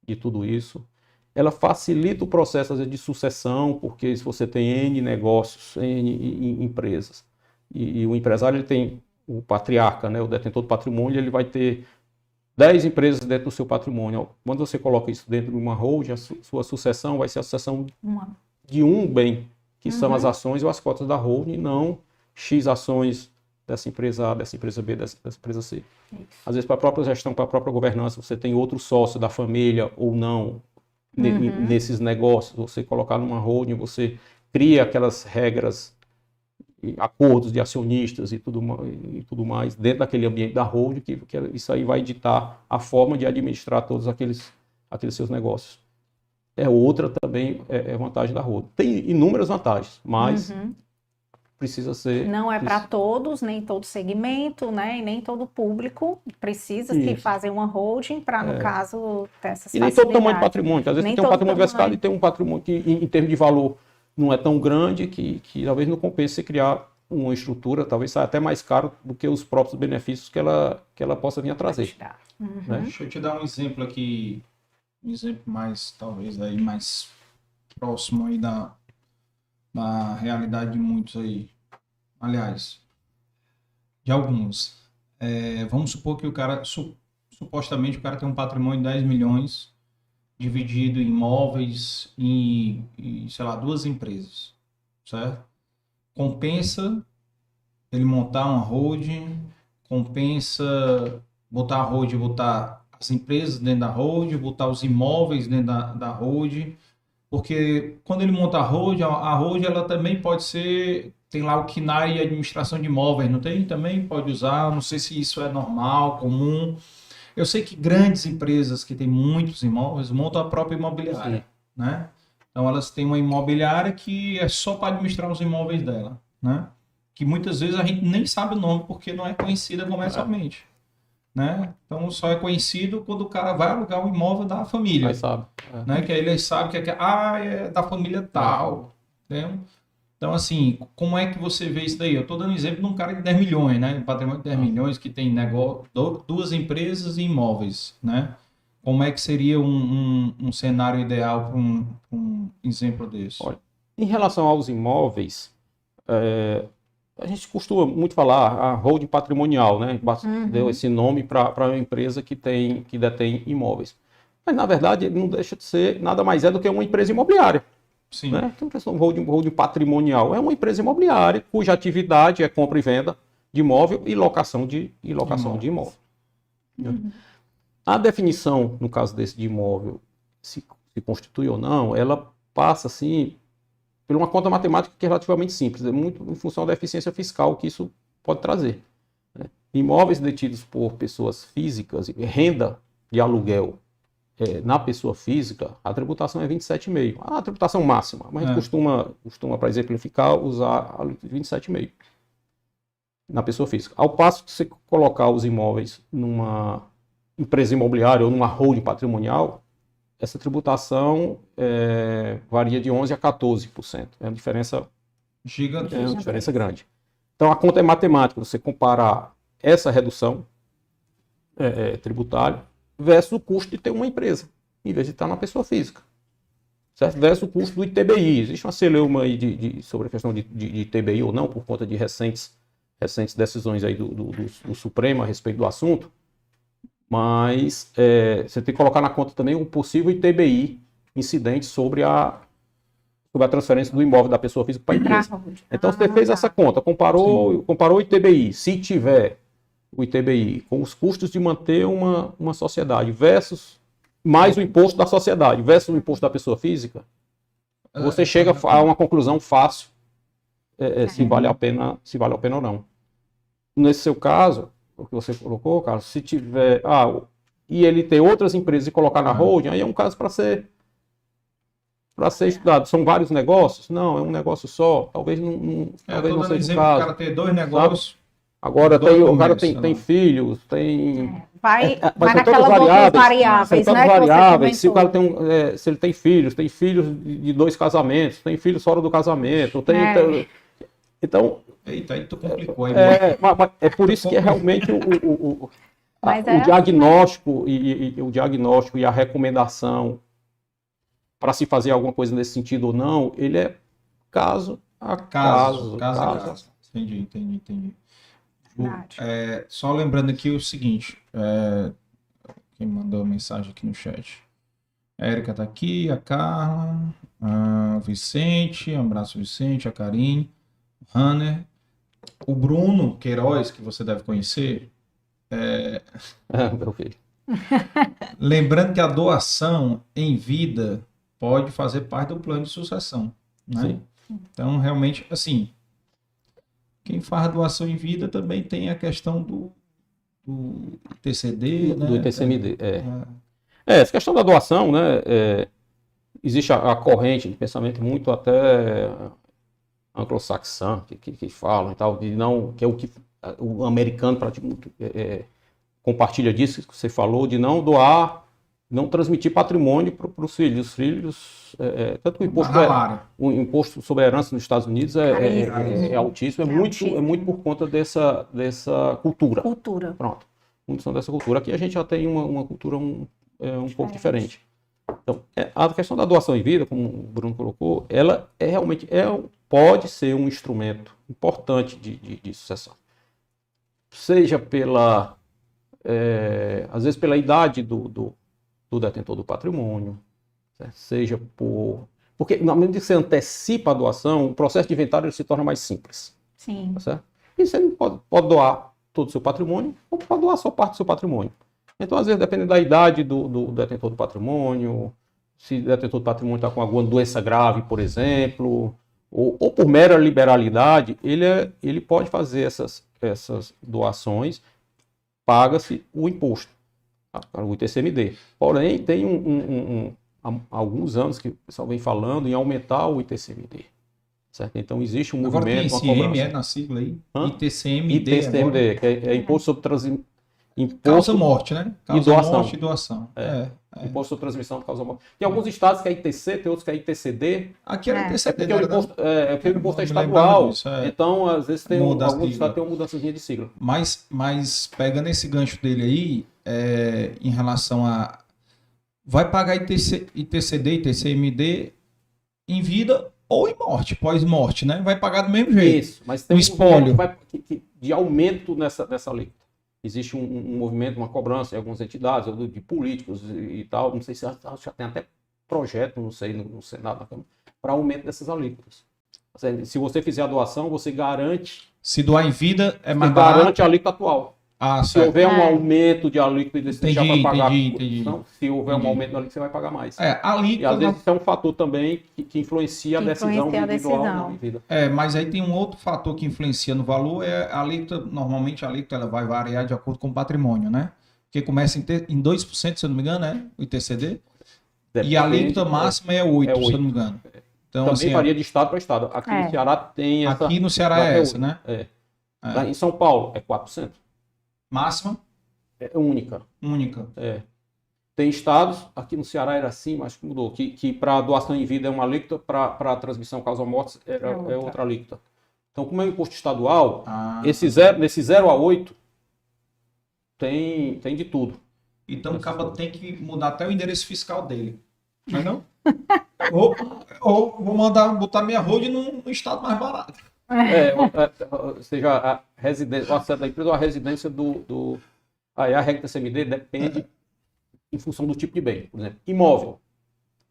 de tudo isso, ela facilita o processo às vezes, de sucessão, porque se você tem N negócios, N empresas, e o empresário ele tem o patriarca, né, o detentor do patrimônio, ele vai ter 10 empresas dentro do seu patrimônio. Quando você coloca isso dentro de uma holding, a sua sucessão vai ser a sucessão de um bem, que são as ações ou as cotas da holding, não X ações dessa empresa A, dessa empresa B, dessa empresa C. Às vezes, para a própria gestão, para a própria governança, você tem outro sócio da família ou não nesses negócios. Você colocar numa holding, você cria aquelas regras, acordos de acionistas e tudo mais dentro daquele ambiente da holding, que isso aí vai ditar a forma de administrar todos aqueles seus negócios. Outra também vantagem da holding. Tem inúmeras vantagens, mas precisa ser... Não é para todos, nem todo segmento, né? E nem todo público precisa que fazer uma holding para, no caso, ter essas facilidades. E nem todo tamanho de patrimônio. Às vezes você tem um patrimônio diversificado e tem um patrimônio que, em termos de valor, não é tão grande que talvez não compense você criar uma estrutura, talvez saia até mais caro do que os próprios benefícios que ela possa vir a trazer. Né? Deixa eu te dar um exemplo aqui, um exemplo mais, talvez, aí mais próximo aí da realidade de muitos aí. Aliás, de alguns. Vamos supor que o cara, supostamente o cara tem um patrimônio de 10 milhões, dividido em imóveis e, sei lá, 2 empresas, certo? Compensa ele montar uma holding, compensa botar a holding, botar as empresas dentro da holding, botar os imóveis dentro da holding, porque quando ele monta a holding ela também pode ser, tem lá o KNAI e administração de imóveis, não tem? Também pode usar, não sei se isso é normal, comum. Eu sei que grandes empresas que têm muitos imóveis montam a própria imobiliária, né? Então elas têm uma imobiliária que é só para administrar os imóveis dela, né? Que muitas vezes a gente nem sabe o nome porque não é conhecida comercialmente, né? Então só é conhecido quando o cara vai alugar o imóvel da família, Mas sabe, né? Que aí ele sabe que é da família tal, entendeu? Então, assim, como é que você vê isso daí? Eu estou dando exemplo de um cara de 10 milhões, né? Um patrimônio de 10 milhões que tem negócio, 2 empresas e imóveis, né? Como é que seria um cenário ideal para um exemplo desse? Olha, em relação aos imóveis, a gente costuma muito falar a holding patrimonial, né? Deu esse nome para uma empresa que detém imóveis. Mas, na verdade, ele não deixa de ser nada mais do que uma empresa imobiliária. Sim. Né? Então, a holding patrimonial é uma empresa imobiliária cuja atividade é compra e venda de imóvel e locação de imóvel. A definição, no caso desse de imóvel, se constitui ou não, ela passa, assim, por uma conta matemática que é relativamente simples, é muito em função da eficiência fiscal que isso pode trazer. Né? Imóveis detidos por pessoas físicas, renda de aluguel, na pessoa física, a tributação é 27,5%. A tributação máxima, mas a gente costuma, para exemplificar, usar a 27,5% na pessoa física. Ao passo que você colocar os imóveis numa empresa imobiliária ou numa holding patrimonial, essa tributação varia de 11% a 14%. É uma diferença gigantesca. É uma diferença grande. Então, a conta é matemática. Você comparar essa redução tributária versus o custo de ter uma empresa, em vez de estar na pessoa física. Certo? Versus o custo do ITBI. Existe uma celeuma aí sobre a questão de ITBI ou não, por conta de recentes decisões aí do Supremo a respeito do assunto. Mas você tem que colocar na conta também um possível ITBI incidente sobre sobre a transferência do imóvel da pessoa física para a empresa. Holding. Então, você fez essa conta, comparou o ITBI, se tiver o ITBI com os custos de manter uma sociedade versus mais o imposto da sociedade versus o imposto da pessoa física, você chega a uma conclusão fácil se vale a pena ou não. Nesse seu caso, o que você colocou, Carlos, se tiver... e ele ter outras empresas e colocar na holding, aí é um caso para ser estudado. São vários negócios? Não, é um negócio só. Talvez não seja o caso. O cara ter 2 negócios. Sabe? Agora o cara tem filhos, tem... Vai são naquelas todas outras variáveis, são todas né? variáveis. Se o cara se ele tem filhos de 2 casamentos, tem filhos fora do casamento, então... Eita, aí tu complicou. É por isso que é realmente o diagnóstico o diagnóstico e a recomendação para se fazer alguma coisa nesse sentido ou não, ele é caso a caso. Entendi. Só lembrando aqui o seguinte, quem mandou mensagem aqui no chat. A Érica tá aqui, a Carla, o Vicente, um abraço Vicente, a Karine, o Hanner, o Bruno Queiroz, que você deve conhecer. Meu filho. Lembrando que a doação em vida pode fazer parte do plano de sucessão, né? Sim. Então, realmente, assim, quem faz a doação em vida também tem a questão do ITCD, né? Do ITCMD, essa questão da doação, né? Existe a corrente de pensamento muito até anglo-saxão, que falam e tal, de não, que é o que o americano praticamente compartilha disso que você falou, de não doar, não transmitir patrimônio para os filhos. Os filhos, tanto que o imposto sobre a herança nos Estados Unidos é altíssimo, é muito por conta dessa cultura. Pronto, muito são dessa cultura. Aqui a gente já tem uma cultura um pouco diferente. Então, a questão da doação em vida, como o Bruno colocou, ela realmente pode ser um instrumento importante de sucessão. Seja às vezes pela idade do detentor do patrimônio, certo? Seja porque na medida que você antecipa a doação, o processo de inventário ele se torna mais simples. Sim. Tá certo? E você não pode doar todo o seu patrimônio, ou pode doar só parte do seu patrimônio. Então, às vezes, depende da idade do detentor do patrimônio, se o detentor do patrimônio está com alguma doença grave, por exemplo, ou por mera liberalidade, ele pode fazer essas doações, paga-se o imposto, o ITCMD. Porém, tem há alguns anos que o pessoal vem falando em aumentar o ITCMD. Certo? Então, existe um agora movimento... Agora tem ICM, na sigla aí? ITCMD, que é Imposto sobre Causa-morte, né? Causa-morte e doação. Imposto sobre transmissão de causa-morte. Tem alguns estados que é ITC, tem outros que é ITCD. Aqui era ITCD, porque o imposto é estadual. Então, às vezes, alguns estados têm uma mudançazinha de sigla. Mas pegando esse gancho dele aí, em relação a... Vai pagar ITCD, ITCMD em vida ou em morte, pós-morte, né? Vai pagar do mesmo jeito. Isso, mas tem espólio de aumento nessa alíquota. Existe um movimento, uma cobrança em algumas entidades, de políticos e tal, não sei se já tem até projeto, não sei, no Senado, para aumento dessas alíquotas. Se você fizer a doação, você garante... Se doar em vida, é mais barato. Garante a alíquota atual. Se houver um aumento de alíquota, você já vai pagar. Entendi. Se houver um aumento de alíquota, você vai pagar mais. Alíquota... E às vezes isso é um fator também que influencia a decisão de doar ou não em vida. Mas aí tem um outro fator que influencia no valor, a alíquota. Normalmente a alíquota ela vai variar de acordo com o patrimônio, né? Porque começa em 2%, se eu não me engano, né? O ITCD. E a alíquota máxima é 8%, se eu não me engano. Então, também assim, varia de estado para estado. Aqui no Ceará tem essa... Aqui no Ceará é essa, né? Lá em São Paulo é 4%. Máxima? É única. Tem estados, aqui no Ceará era assim, mas mudou, que para doação em vida é uma alíquota, para transmissão causa-morte é outra alíquota. Então, como é um imposto estadual, nesse 0 a 8 tem de tudo. Então, o cara tem que mudar até o endereço fiscal dele. Mas não? ou vou botar minha road num estado mais barato. Seja a residência, a sede da empresa ou a residência Aí a regra da CMD depende em função do tipo de bem. Por exemplo, imóvel.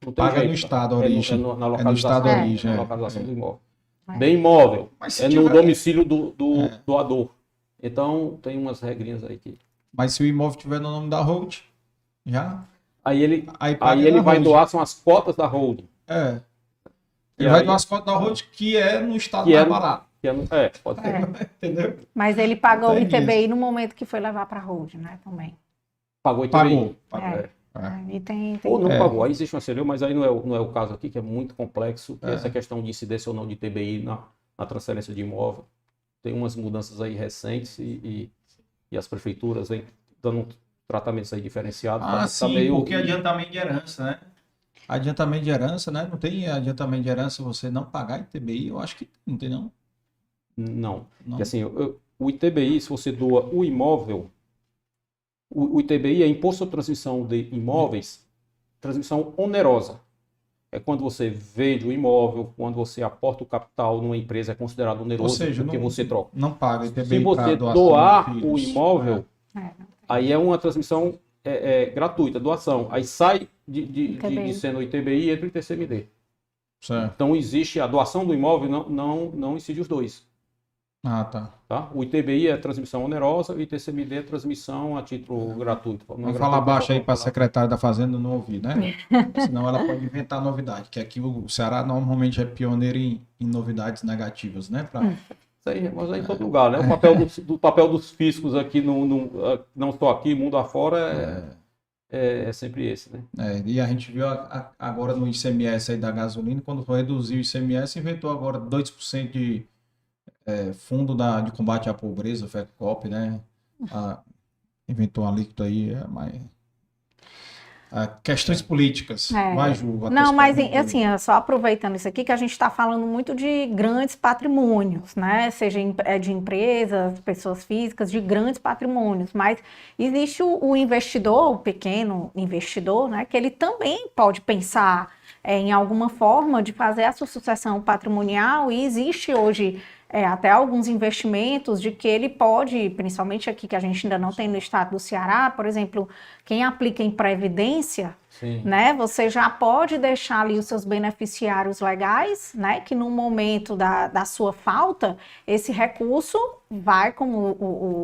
Não tem Paga jeito, no estado, a é origem. na É no localização, estado a origem. na localização do imóvel. É. Bem imóvel, Mas se é no tiver- domicílio do doador. Então, tem umas regrinhas aí que... Mas se o imóvel tiver no nome da hold, já? Aí ele, paga aí ele na vai hold. doar, são as cotas da holding. É. E Ele vai aí- doar as cotas da hold que é no estado Que mais é no- barato. Pode ser. Entendeu? Mas ele pagou o Tem ITBI no momento que foi levar para a hold, né? Também. Pagou ITBI. Pagou. É. É. E tem... Ou não É. pagou, aí existe uma CLU, mas aí não é o caso aqui, que é muito complexo, que É. essa questão de incidência ou não de ITBI na transferência de imóvel. Tem umas mudanças aí recentes e as prefeituras vêm dando tratamentos aí diferenciados. Ah, Tá sim, meio- porque adiantamento de herança, né? Adiantamento de herança, né? Não tem adiantamento de herança você não pagar ITBI, eu acho que não tem, não. Não. Não. Porque, assim, o ITBI, se você doa o imóvel, o ITBI é Imposto sobre Transmissão de Imóveis, transmissão onerosa. É quando você vende o imóvel, quando você aporta o capital numa empresa, é considerado oneroso, Ou seja, porque não- você troca. Não paga ITBI Se para você doação doar de o filhos. imóvel, É. aí é uma transmissão gratuita, doação. Aí sai de ITBI. sendo o ITBI e entra o ITCMD. Certo. Então existe a doação do imóvel, não incide os dois. Ah, tá. Tá? O ITBI é transmissão onerosa, o ITCMD é transmissão a título gratuito. Não é Vamos gratuito, falar baixo só aí para a falar. secretária da Fazenda não ouvir, né? Senão ela pode inventar novidade, que aqui o Ceará normalmente é pioneiro em novidades negativas, né? Isso aí, mas é em todo lugar, né? O papel papel dos fiscos aqui, não só aqui, mundo afora, é sempre esse, né? E a gente viu agora no ICMS aí da gasolina, quando foi reduzir o ICMS, inventou agora 2% de fundo de combate à pobreza, o FECOP, né? Inventou uma alíquota aí, mas... questões políticas. Vai, Ju, a Não, tua mas pergunta aí. assim, só aproveitando isso aqui, que a gente está falando muito de grandes patrimônios, né? Seja de empresas, pessoas físicas, de grandes patrimônios. Mas existe o investidor, o pequeno investidor, né? Que ele também pode pensar em alguma forma de fazer a sua sucessão patrimonial, e existe hoje até alguns investimentos de que ele pode, principalmente aqui que a gente ainda não tem no estado do Ceará, por exemplo, quem aplica em previdência, Sim. né, você já pode deixar ali os seus beneficiários legais, né, que no momento da sua falta, esse recurso vai como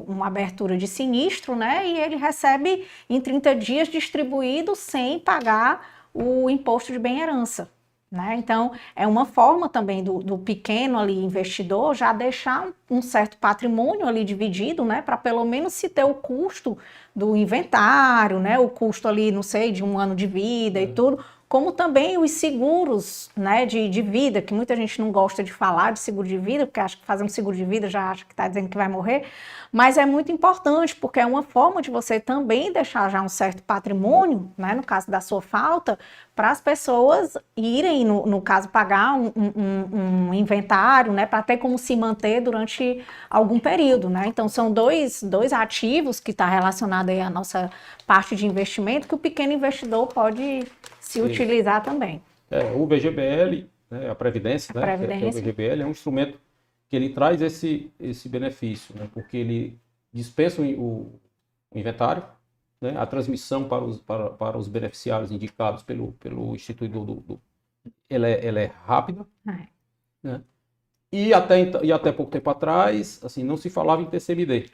uma abertura de sinistro, né, e ele recebe em 30 dias distribuído sem pagar o imposto de bem-herança. Né? Então, é uma forma também do pequeno ali investidor já deixar um certo patrimônio ali dividido, né? Para pelo menos se ter o custo do inventário, né? O custo ali, não sei, de um ano de vida e tudo, como também os seguros, né? De vida, que muita gente não gosta de falar de seguro de vida, porque acha que fazendo seguro de vida já acha que está dizendo que vai morrer, mas é muito importante, porque é uma forma de você também deixar já um certo patrimônio, né? No caso da sua falta, para as pessoas irem, no caso, pagar um inventário, né, para ter como se manter durante algum período, né? Então, são dois ativos que está relacionado aí à nossa parte de investimento que o pequeno investidor pode se utilizar também. O VGBL, né, a Previdência, né, que é o VGBL, é um instrumento que ele traz esse benefício, né, porque ele dispensa o inventário, né, a transmissão para os beneficiários indicados pelo instituidor ela é rápida, né? E até pouco tempo atrás, assim, não se falava em TCMD.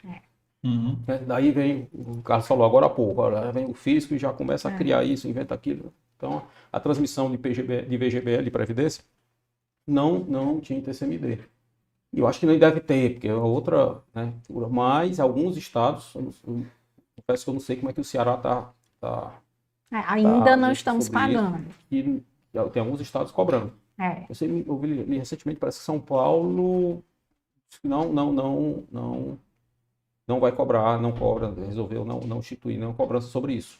Uhum. Né? Daí vem, o Carlos falou agora há pouco, vem o fisco e já começa a criar isso, inventa aquilo. Então, a transmissão de VGBL, de Previdência, não tinha TCMD. E eu acho que nem deve ter, porque é outra, né? Mas alguns estados, eu confesso que eu não sei como é que o Ceará está. Ainda não estamos pagando. E tem alguns estados cobrando. Eu vi recentemente, parece que São Paulo não vai cobrar, não cobra, resolveu não instituir nenhuma cobrança sobre isso.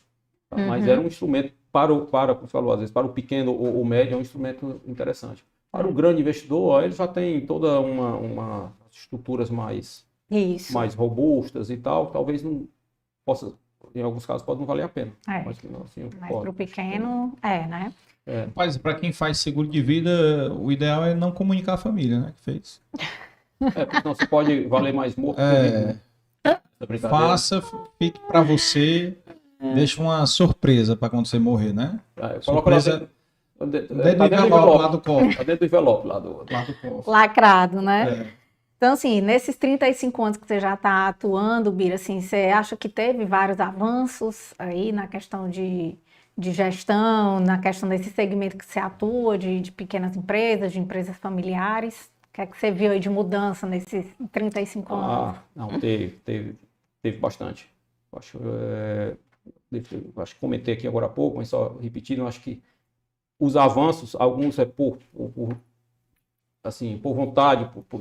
Tá? Mas era um instrumento como você falou, às vezes, para o pequeno ou médio é um instrumento interessante. Para o grande investidor, ele já tem toda uma estruturas mais robustas e tal, talvez não possa, em alguns casos pode não valer a pena. Mas para o pequeno, né? Mas para quem faz seguro de vida, o ideal é não comunicar a família, né? Que fez. Porque senão você pode valer mais morto que vivo. Faça, fique para você, deixa uma surpresa para quando você morrer, né? Coloca Dentro do Tá dentro do envelope lá envelope. do cofre. Tá dentro do envelope lá do... Lá do cofre. Lacrado, né? É. Então, assim, nesses 35 anos que você já está atuando, Bira, assim, você acha que teve vários avanços aí na questão de gestão, na questão desse segmento que você atua, de pequenas empresas, de empresas familiares? O que é que você viu aí de mudança nesses 35 anos? Não, teve bastante. Acho, acho que comentei aqui agora há pouco, mas só repetindo, acho que os avanços, alguns é assim, por vontade, por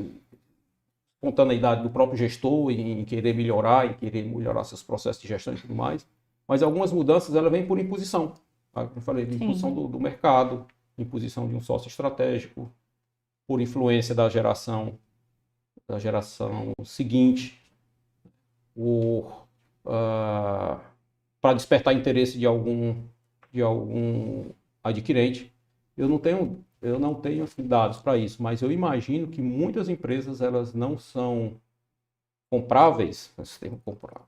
espontaneidade do próprio gestor em querer melhorar seus processos de gestão e tudo mais, mas algumas mudanças ela vêm por imposição. Tá? Como eu falei, de imposição do mercado, imposição de um sócio estratégico, por influência da geração seguinte, para despertar interesse de algum adquirente. Eu não tenho dados para isso, mas eu imagino que muitas empresas elas não são compráveis, esse termo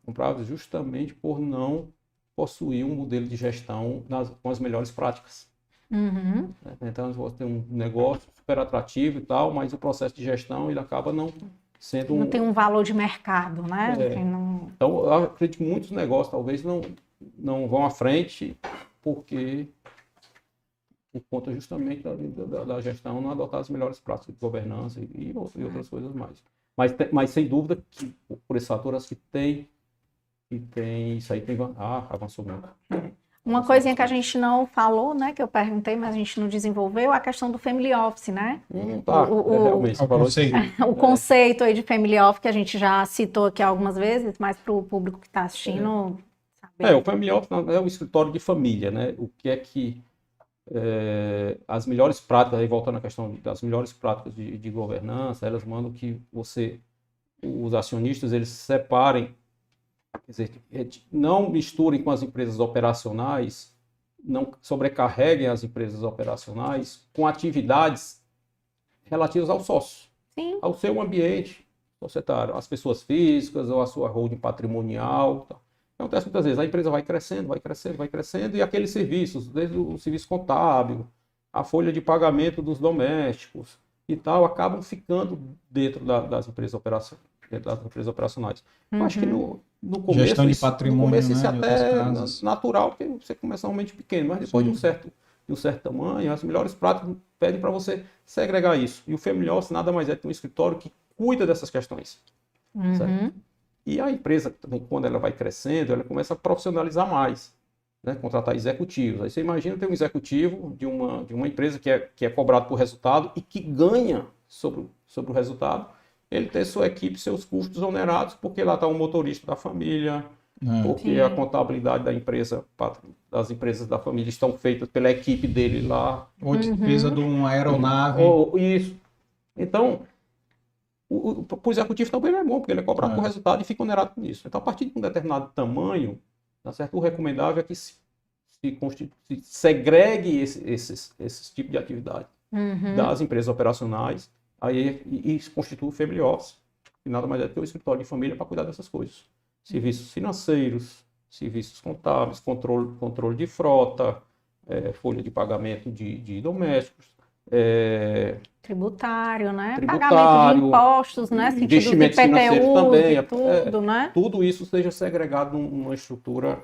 compráveis, justamente por não possuir um modelo de gestão com as melhores práticas. Uhum. Então, você tem um negócio super atrativo e tal, mas o processo de gestão ele acaba não sendo Não tem um valor de mercado, né? Então, eu acredito que muitos negócios talvez não vão à frente por conta justamente da gestão não adotar as melhores práticas de governança e outras coisas mais. Mas sem dúvida que por esse fator acho que isso aí avançou muito. Uma coisinha que a gente não falou, né, que eu perguntei, mas a gente não desenvolveu, a questão do family office, né? Realmente, você falou conceito. O conceito aí de family office que a gente já citou aqui algumas vezes, mas para o público que está assistindo saber. O family office é um escritório de família, né? O que é que as melhores práticas, aí voltando à questão das melhores práticas de governança, elas mandam que os acionistas, eles se separem, quer dizer, não misturem com as empresas operacionais, não sobrecarreguem as empresas operacionais com atividades relativas ao sócio, ao seu ambiente societário, as pessoas físicas ou a sua holding patrimonial. Acontece muitas vezes, a empresa vai crescendo e aqueles serviços, desde o serviço contábil, a folha de pagamento dos domésticos e tal, acabam ficando dentro das empresas operacionais. Eu acho que no começo, Gestão de patrimônio, isso é né, até natural, porque você começa realmente pequeno, mas depois de um certo tamanho, as melhores práticas pedem para você segregar isso. E o Family Office nada mais é que um escritório que cuida dessas questões. Certo? E a empresa também, quando ela vai crescendo, ela começa a profissionalizar mais, né? Contratar executivos. Aí você imagina ter um executivo de uma empresa que é cobrado por resultado e que ganha sobre o resultado, ele ter sua equipe, seus custos onerados, porque lá está um motorista da família, porque a contabilidade das empresas da família estão feitas pela equipe dele lá. Ou despesa de uma aeronave. Isso. Então, o executivo também é bom, porque ele é cobrado por resultado e fica onerado com isso. Então, a partir de um determinado tamanho, tá certo? O recomendável é que se segregue esses tipos de atividade das empresas operacionais e se constitui o Family Office, que nada mais é do que o escritório de família para cuidar dessas coisas. Serviços financeiros, serviços contábeis, controle de frota, folha de pagamento de domésticos, tributário, né? Tributário, pagamento de impostos, né? Investimentos financeiros também, tudo, né? Tudo isso seja segregado numa estrutura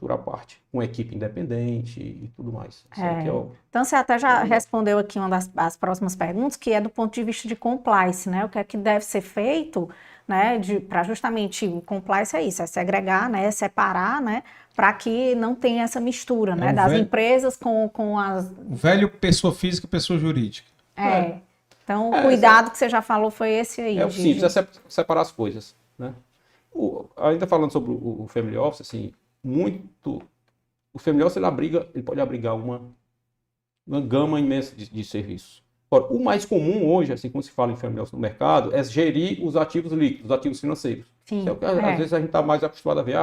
à parte, com equipe independente e tudo mais. Então, você até já respondeu aqui uma das próximas perguntas, que é do ponto de vista de compliance, né? O que é que deve ser feito, né? Para justamente o compliance é isso, é segregar, né? Separar, né? Para que não tenha essa mistura, né? Das empresas com as... O velho pessoa física e pessoa jurídica. Então, o cuidado que você já falou foi esse aí. É simples, é separar as coisas, né? Ainda falando sobre o Family Office, assim, o Family Office ele pode abrigar uma gama imensa de serviços. Agora, o mais comum hoje, assim como se fala em Family Office no mercado, é gerir os ativos líquidos, os ativos financeiros. Sim, às vezes a gente está mais acostumado a ver,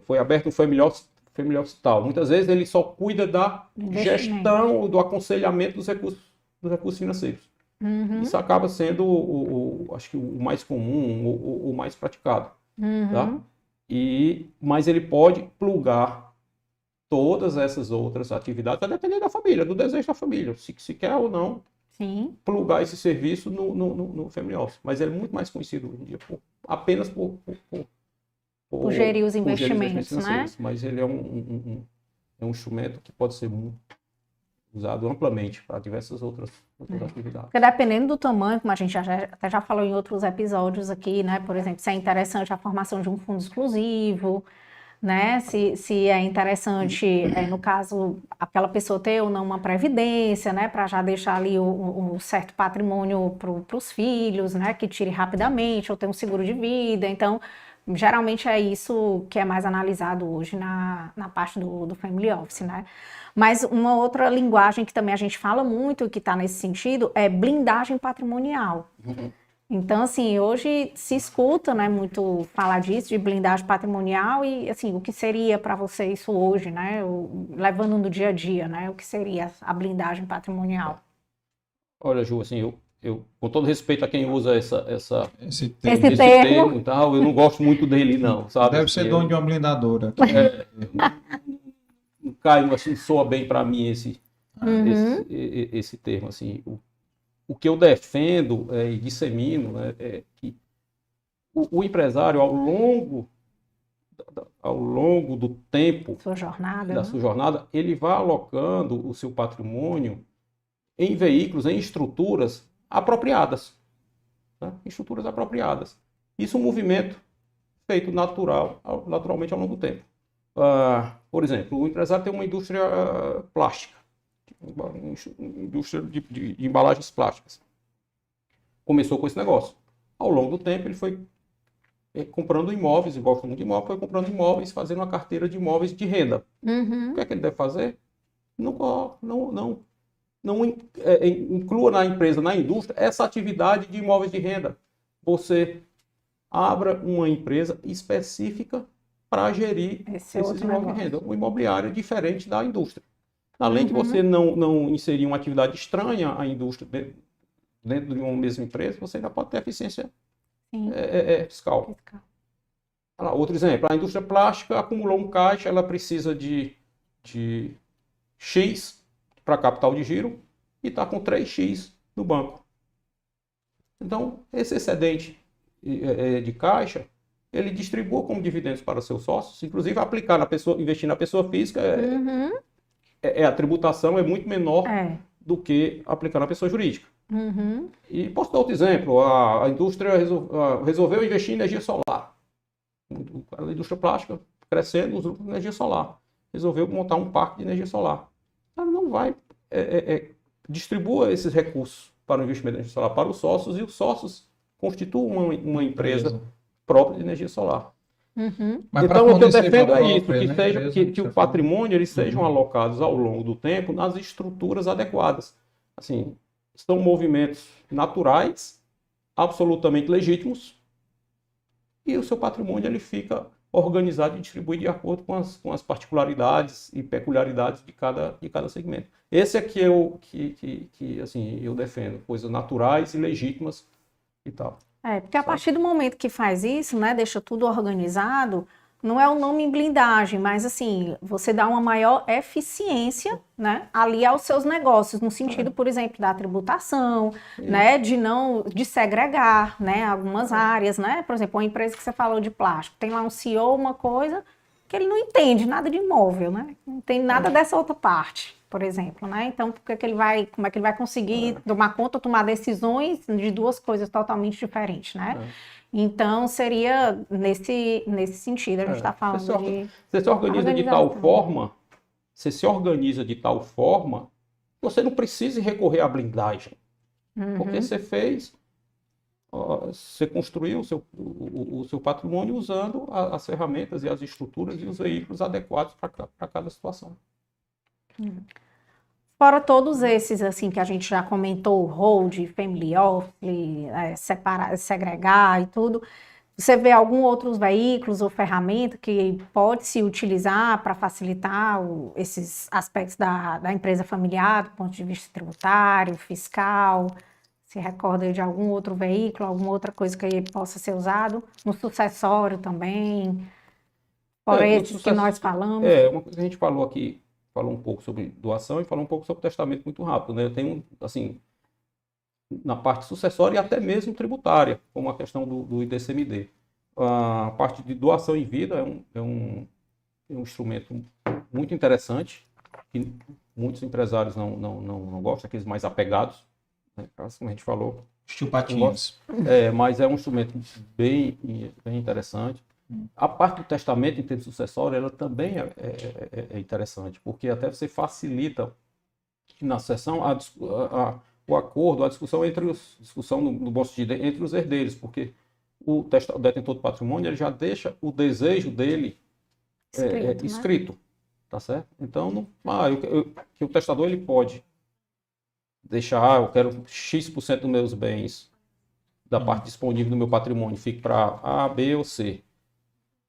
foi aberto um Family Office tal. Muitas vezes ele só cuida da gestão, do aconselhamento dos recursos financeiros. Isso acaba sendo, acho que o mais comum, o mais praticado. Tá? Mas ele pode plugar todas essas outras atividades, vai depender da família, do desejo da família, se quer ou não Sim. plugar esse serviço no Family Office. Mas ele é muito mais conhecido hoje em dia apenas Por gerir os por gerir investimentos, financeiros. né? Mas ele é um instrumento que pode ser usado amplamente para diversas outras atividades. Porque dependendo do tamanho, como a gente até já falou em outros episódios aqui, né? Por exemplo, se é interessante a formação de um fundo exclusivo, né? Se é interessante, no caso, aquela pessoa ter ou não uma previdência, né? Para já deixar ali um certo patrimônio para os filhos, né? Que tire rapidamente, ou ter um seguro de vida. Então, geralmente é isso que é mais analisado hoje na parte do Family Office, né? Mas uma outra linguagem que também a gente fala muito e que está nesse sentido é blindagem patrimonial. Então, assim, hoje se escuta, né, muito falar disso, de blindagem patrimonial e, assim, o que seria para você isso hoje, né, levando no dia a dia, né, o que seria a blindagem patrimonial? Olha, Ju, assim, eu com todo respeito a quem usa Esse Esse termo. termo. e tal, eu não gosto muito dele, não, sabe? Deve ser Assim, dono de uma blindadora. não cai, assim, soa bem para mim esse termo, assim. O que eu defendo e dissemino, né, é que o empresário, ao longo do tempo Sua jornada, da né? sua jornada, ele vai alocando o seu patrimônio em veículos, em estruturas apropriadas. Né? Estruturas apropriadas. Isso é um movimento feito naturalmente ao longo do tempo. Por exemplo, o empresário tem uma indústria plástica, uma indústria de embalagens plásticas. Começou com esse negócio. Ao longo do tempo, ele foi comprando imóveis, e gosta muito de imóveis, foi comprando imóveis, fazendo uma carteira de imóveis de renda. O que é que ele deve fazer? Não inclua na empresa, na indústria, essa atividade de imóveis de renda. Você abra uma empresa específica para gerir esses imóveis de renda. Um imobiliário diferente da indústria. Além de você não inserir uma atividade estranha à indústria dentro de uma mesma empresa, você ainda pode ter eficiência fiscal. Outro exemplo, a indústria plástica acumulou um caixa, ela precisa de X para capital de giro e está com 3X no banco. Então, esse excedente de caixa, ele distribua como dividendos para seus sócios, inclusive aplicar investir na pessoa física, a tributação é muito menor do que aplicar na pessoa jurídica. E posso dar outro exemplo, a indústria resolveu investir em energia solar. A indústria plástica crescendo, usando energia solar. Resolveu montar um parque de energia solar. Ela não vai distribua esses recursos para o investimento de energia solar para os sócios, e os sócios constituam uma empresa própria de energia solar. Então, o que eu defendo é isso, que o patrimônio eles sejam alocados ao longo do tempo nas estruturas adequadas. Assim, são movimentos naturais, absolutamente legítimos, e o seu patrimônio ele fica organizado e distribuído de acordo com as particularidades e peculiaridades de cada segmento. Esse aqui é o que assim, eu defendo, coisas naturais e legítimas e tal. Porque a partir do momento que faz isso, né, deixa tudo organizado, não é o nome em blindagem, mas assim, você dá uma maior eficiência, né, ali aos seus negócios, no sentido, por exemplo, da tributação, né, de segregar, né, algumas áreas, né, por exemplo, uma empresa que você falou de plástico, tem lá um CEO, uma coisa que ele não entende nada de imóvel, né, não tem nada dessa outra parte, por exemplo, né, então como é que ele vai conseguir tomar conta, tomar decisões de duas coisas totalmente diferentes, né? Então, seria nesse sentido, a gente está falando Você se organiza de tal forma, você não precisa recorrer à blindagem. Porque você construiu o seu patrimônio usando as ferramentas e as estruturas e os veículos adequados para cada situação. Fora todos esses, assim, que a gente já comentou, hold, family office, separar, segregar e tudo, você vê algum outros veículos ou ferramenta que pode se utilizar para facilitar esses aspectos da empresa familiar, do ponto de vista tributário, fiscal? Se recorda de algum outro veículo, alguma outra coisa que possa ser usado? No sucessório também? Fora esses que nós falamos. Uma coisa que a gente falou aqui, falou um pouco sobre doação e falou um pouco sobre testamento muito rápido, né? Eu tenho, assim, na parte sucessória e até mesmo tributária, como a questão do IDCMD. A parte de doação em vida é um instrumento muito interessante, que muitos empresários não gostam, aqueles mais apegados, né? Como a gente falou. Estilo Patinhas. Mas é um instrumento bem interessante. A parte do testamento em termos sucessório, ela também é interessante, porque até você facilita na sucessão o acordo, a discussão no bom sentido, entre os herdeiros, porque o detentor do patrimônio ele já deixa o desejo dele escrito, né? Tá certo? Então, que o testador ele pode deixar, eu quero X% dos meus bens, da parte disponível do meu patrimônio, fique para A, B ou C.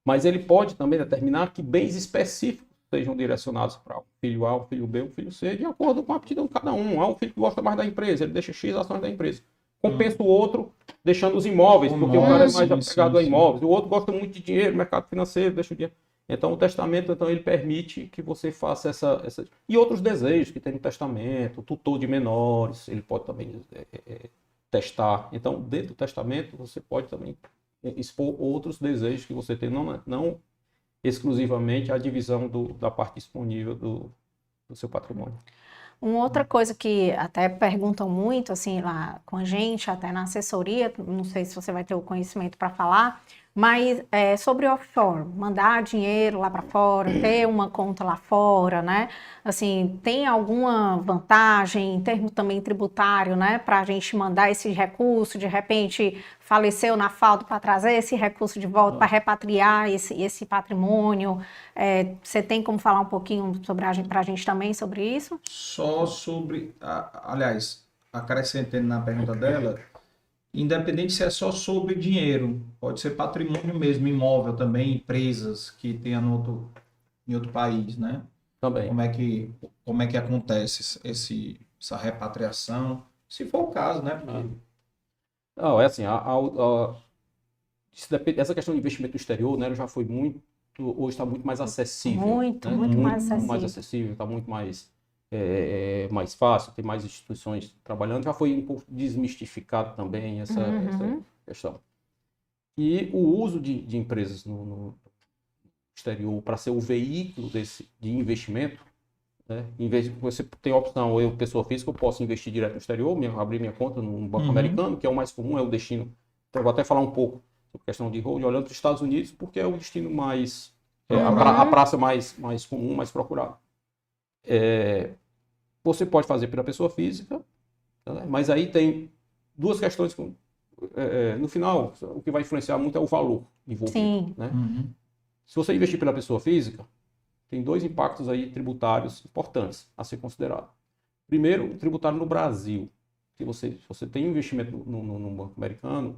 Mas ele pode também determinar que bens específicos sejam direcionados para um filho A, um filho B, um filho C, de acordo com a aptidão de cada um. Há um filho que gosta mais da empresa, ele deixa X ações da empresa. Compensa o outro deixando os imóveis, porque o cara é mais apegado a imóveis. O outro gosta muito de dinheiro, mercado financeiro, deixa o dinheiro. Então, o testamento, ele permite que você faça essa... E outros desejos que tem no testamento, o tutor de menores, ele pode também testar. Então, dentro do testamento, você pode também expor outros desejos que você tem, não exclusivamente a divisão da parte disponível do seu patrimônio. Uma outra coisa que até perguntam muito, assim, lá com a gente, até na assessoria, não sei se você vai ter o conhecimento para falar, mas sobre offshore, mandar dinheiro lá para fora, ter uma conta lá fora, né? Assim, tem alguma vantagem em termos também tributário, né? Para a gente mandar esse recurso, de repente faleceu na falta para trazer esse recurso de volta, para repatriar esse patrimônio. Você tem como falar um pouquinho para a gente também sobre isso? Só sobre, aliás, acrescentando na pergunta dela, independente se é só sobre dinheiro, pode ser patrimônio mesmo, imóvel também, empresas que tenham em outro país, né? Também. Como é que acontece essa repatriação, se for o caso, né? Porque... Não, assim, essa questão de investimento no exterior, né, já foi hoje está muito mais acessível. Muito mais acessível. Está muito mais fácil, tem mais instituições trabalhando, já foi um pouco desmistificado também essa questão. E o uso de empresas no exterior para ser o veículo de investimento, né? Em vez de você ter a opção, eu, pessoa física, eu posso investir direto no exterior, abrir minha conta num banco americano, que é o mais comum, é o destino. Então, eu vou até falar um pouco sobre a questão de hold, olhando para os Estados Unidos, porque é o destino mais, a praça mais comum, mais procurada. Você pode fazer pela pessoa física, né? Mas aí tem duas questões. No final, o que vai influenciar muito é o valor envolvido. Sim. Né? Se você investir pela pessoa física, tem dois impactos aí tributários importantes a ser considerado. Primeiro, o tributário no Brasil. Se você tem um investimento no banco americano,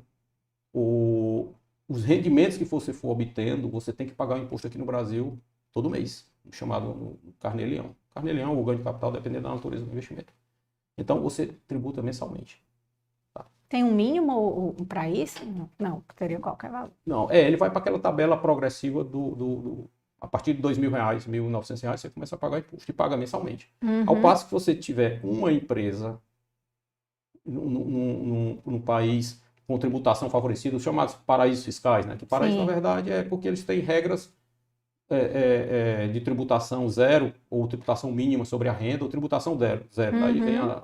os rendimentos que você for obtendo, você tem que pagar o imposto aqui no Brasil todo mês, chamado Carnê-Leão. Carnê-Leão ou ganho de capital, dependendo da natureza do investimento. Então, você tributa mensalmente. Tá? Tem um mínimo para isso? Não, teria qualquer valor. Não, ele vai para aquela tabela progressiva a partir de R$2.000, R$1.900, você começa a pagar imposto e paga mensalmente. Ao passo que você tiver uma empresa num país com tributação favorecida, os chamados paraísos fiscais, né? Que paraíso, na verdade, é porque eles têm regras de tributação zero, ou tributação mínima sobre a renda, ou tributação zero. Daí vem a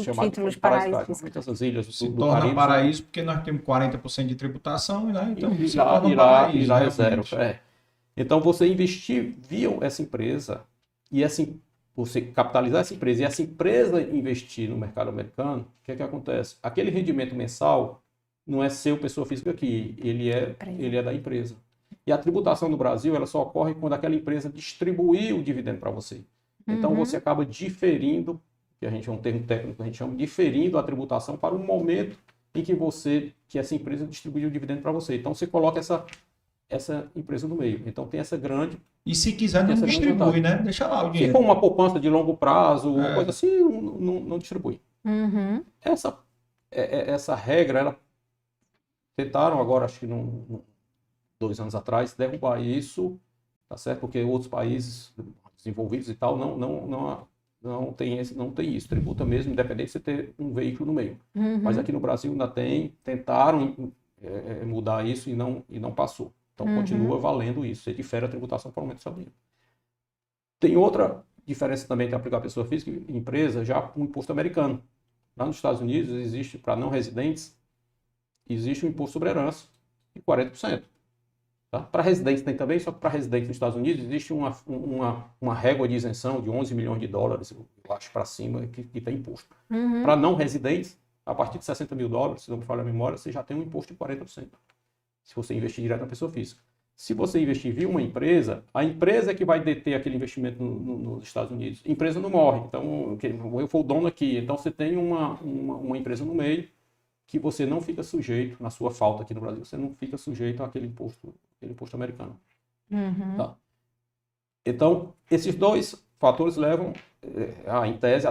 chamada de paraíso fiscal. Essas ilhas se do torna Caribe, paraíso porque nós temos 40% de tributação, né? Então e se torna um paraíso, lá é zero. Então, você investir via essa empresa, e você capitalizar essa empresa, e essa empresa investir no mercado americano, o que acontece? Aquele rendimento mensal não é seu, pessoa física aqui, ele é da empresa. E a tributação no Brasil, ela só ocorre quando aquela empresa distribuir o dividendo para você. Então, você acaba diferindo, que a gente é um termo técnico que a gente chama, diferindo a tributação para o momento em que essa empresa distribuiu o dividendo para você. Então, você coloca essa empresa no meio. Então, tem essa grande... E se quiser, não distribui, né? Deixa lá o dinheiro. Se for uma poupança de longo prazo, coisa assim, não distribui. Essa regra, ela tentaram agora, acho que 2 anos atrás, derrubar isso, tá certo? Porque outros países desenvolvidos e tal não tem isso, tributa mesmo, independente de você ter um veículo no meio. Mas aqui no Brasil ainda tentaram mudar isso e não passou. Então continua valendo isso, você difere a tributação para o aumento salarial. Tem outra diferença também que aplicar a pessoa física e empresa, já o imposto americano. Lá nos Estados Unidos existe, para não residentes, existe um imposto sobre herança de 40%. Tá? Para residentes tem também, só que para residentes nos Estados Unidos existe uma régua de isenção de 11 milhões de dólares, eu acho, para cima, que tem imposto. Para não residentes, a partir de 60 mil dólares, se não me falha a memória, você já tem um imposto de 40%. Se você investir direto na pessoa física. Se você investir via uma empresa, a empresa é que vai deter aquele investimento nos Estados Unidos. A empresa não morre. Então, eu for o dono aqui. Então, você tem uma empresa no meio que você não fica sujeito, na sua falta aqui no Brasil, você não fica sujeito àquele imposto americano. Tá? Então, esses dois fatores levam, em tese,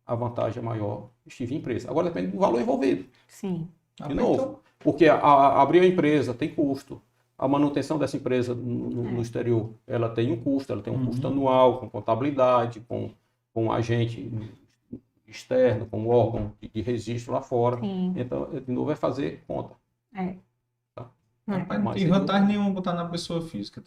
a vantagem é maior estive em empresa. Agora, depende do valor envolvido. Sim. De novo, porque abrir a emprisa tem custo. A manutenção dessa empresa no exterior, ela tem um custo, ela tem um custo anual, com contabilidade, com um agente externo, com um órgão de registro lá fora. Sim. Então, de novo, é fazer conta. Tá? Não tem vantagem nenhuma botar na pessoa física,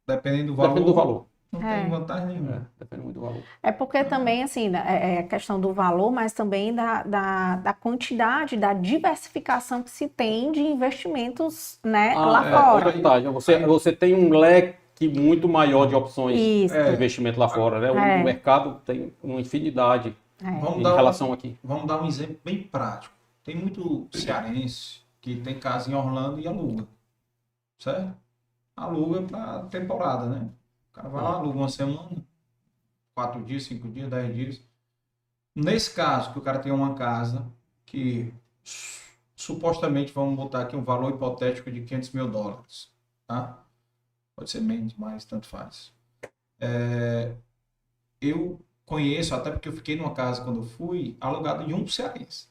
dependendo do valor. Depende do valor. Não tem vantagem nenhuma. Depende muito do valor. É porque também, assim, é a questão do valor, mas também da quantidade, da diversificação que se tem de investimentos, né, lá fora. É verdade. Você tem um leque muito maior de opções Isso. de investimento lá fora, né? O mercado tem uma infinidade em relação aqui. Vamos dar um exemplo bem prático. Tem muito cearense que tem casa em Orlando e aluga, certo? Aluga para temporada, né? O cara vai lá, aluga uma semana, 4 dias, 5 dias, 10 dias. Nesse caso, que o cara tem uma casa que supostamente, vamos botar aqui um valor hipotético de 500 mil dólares, tá? Pode ser menos, mais, tanto faz. Eu conheço, até porque eu fiquei numa casa quando eu fui, alugado de um cearense.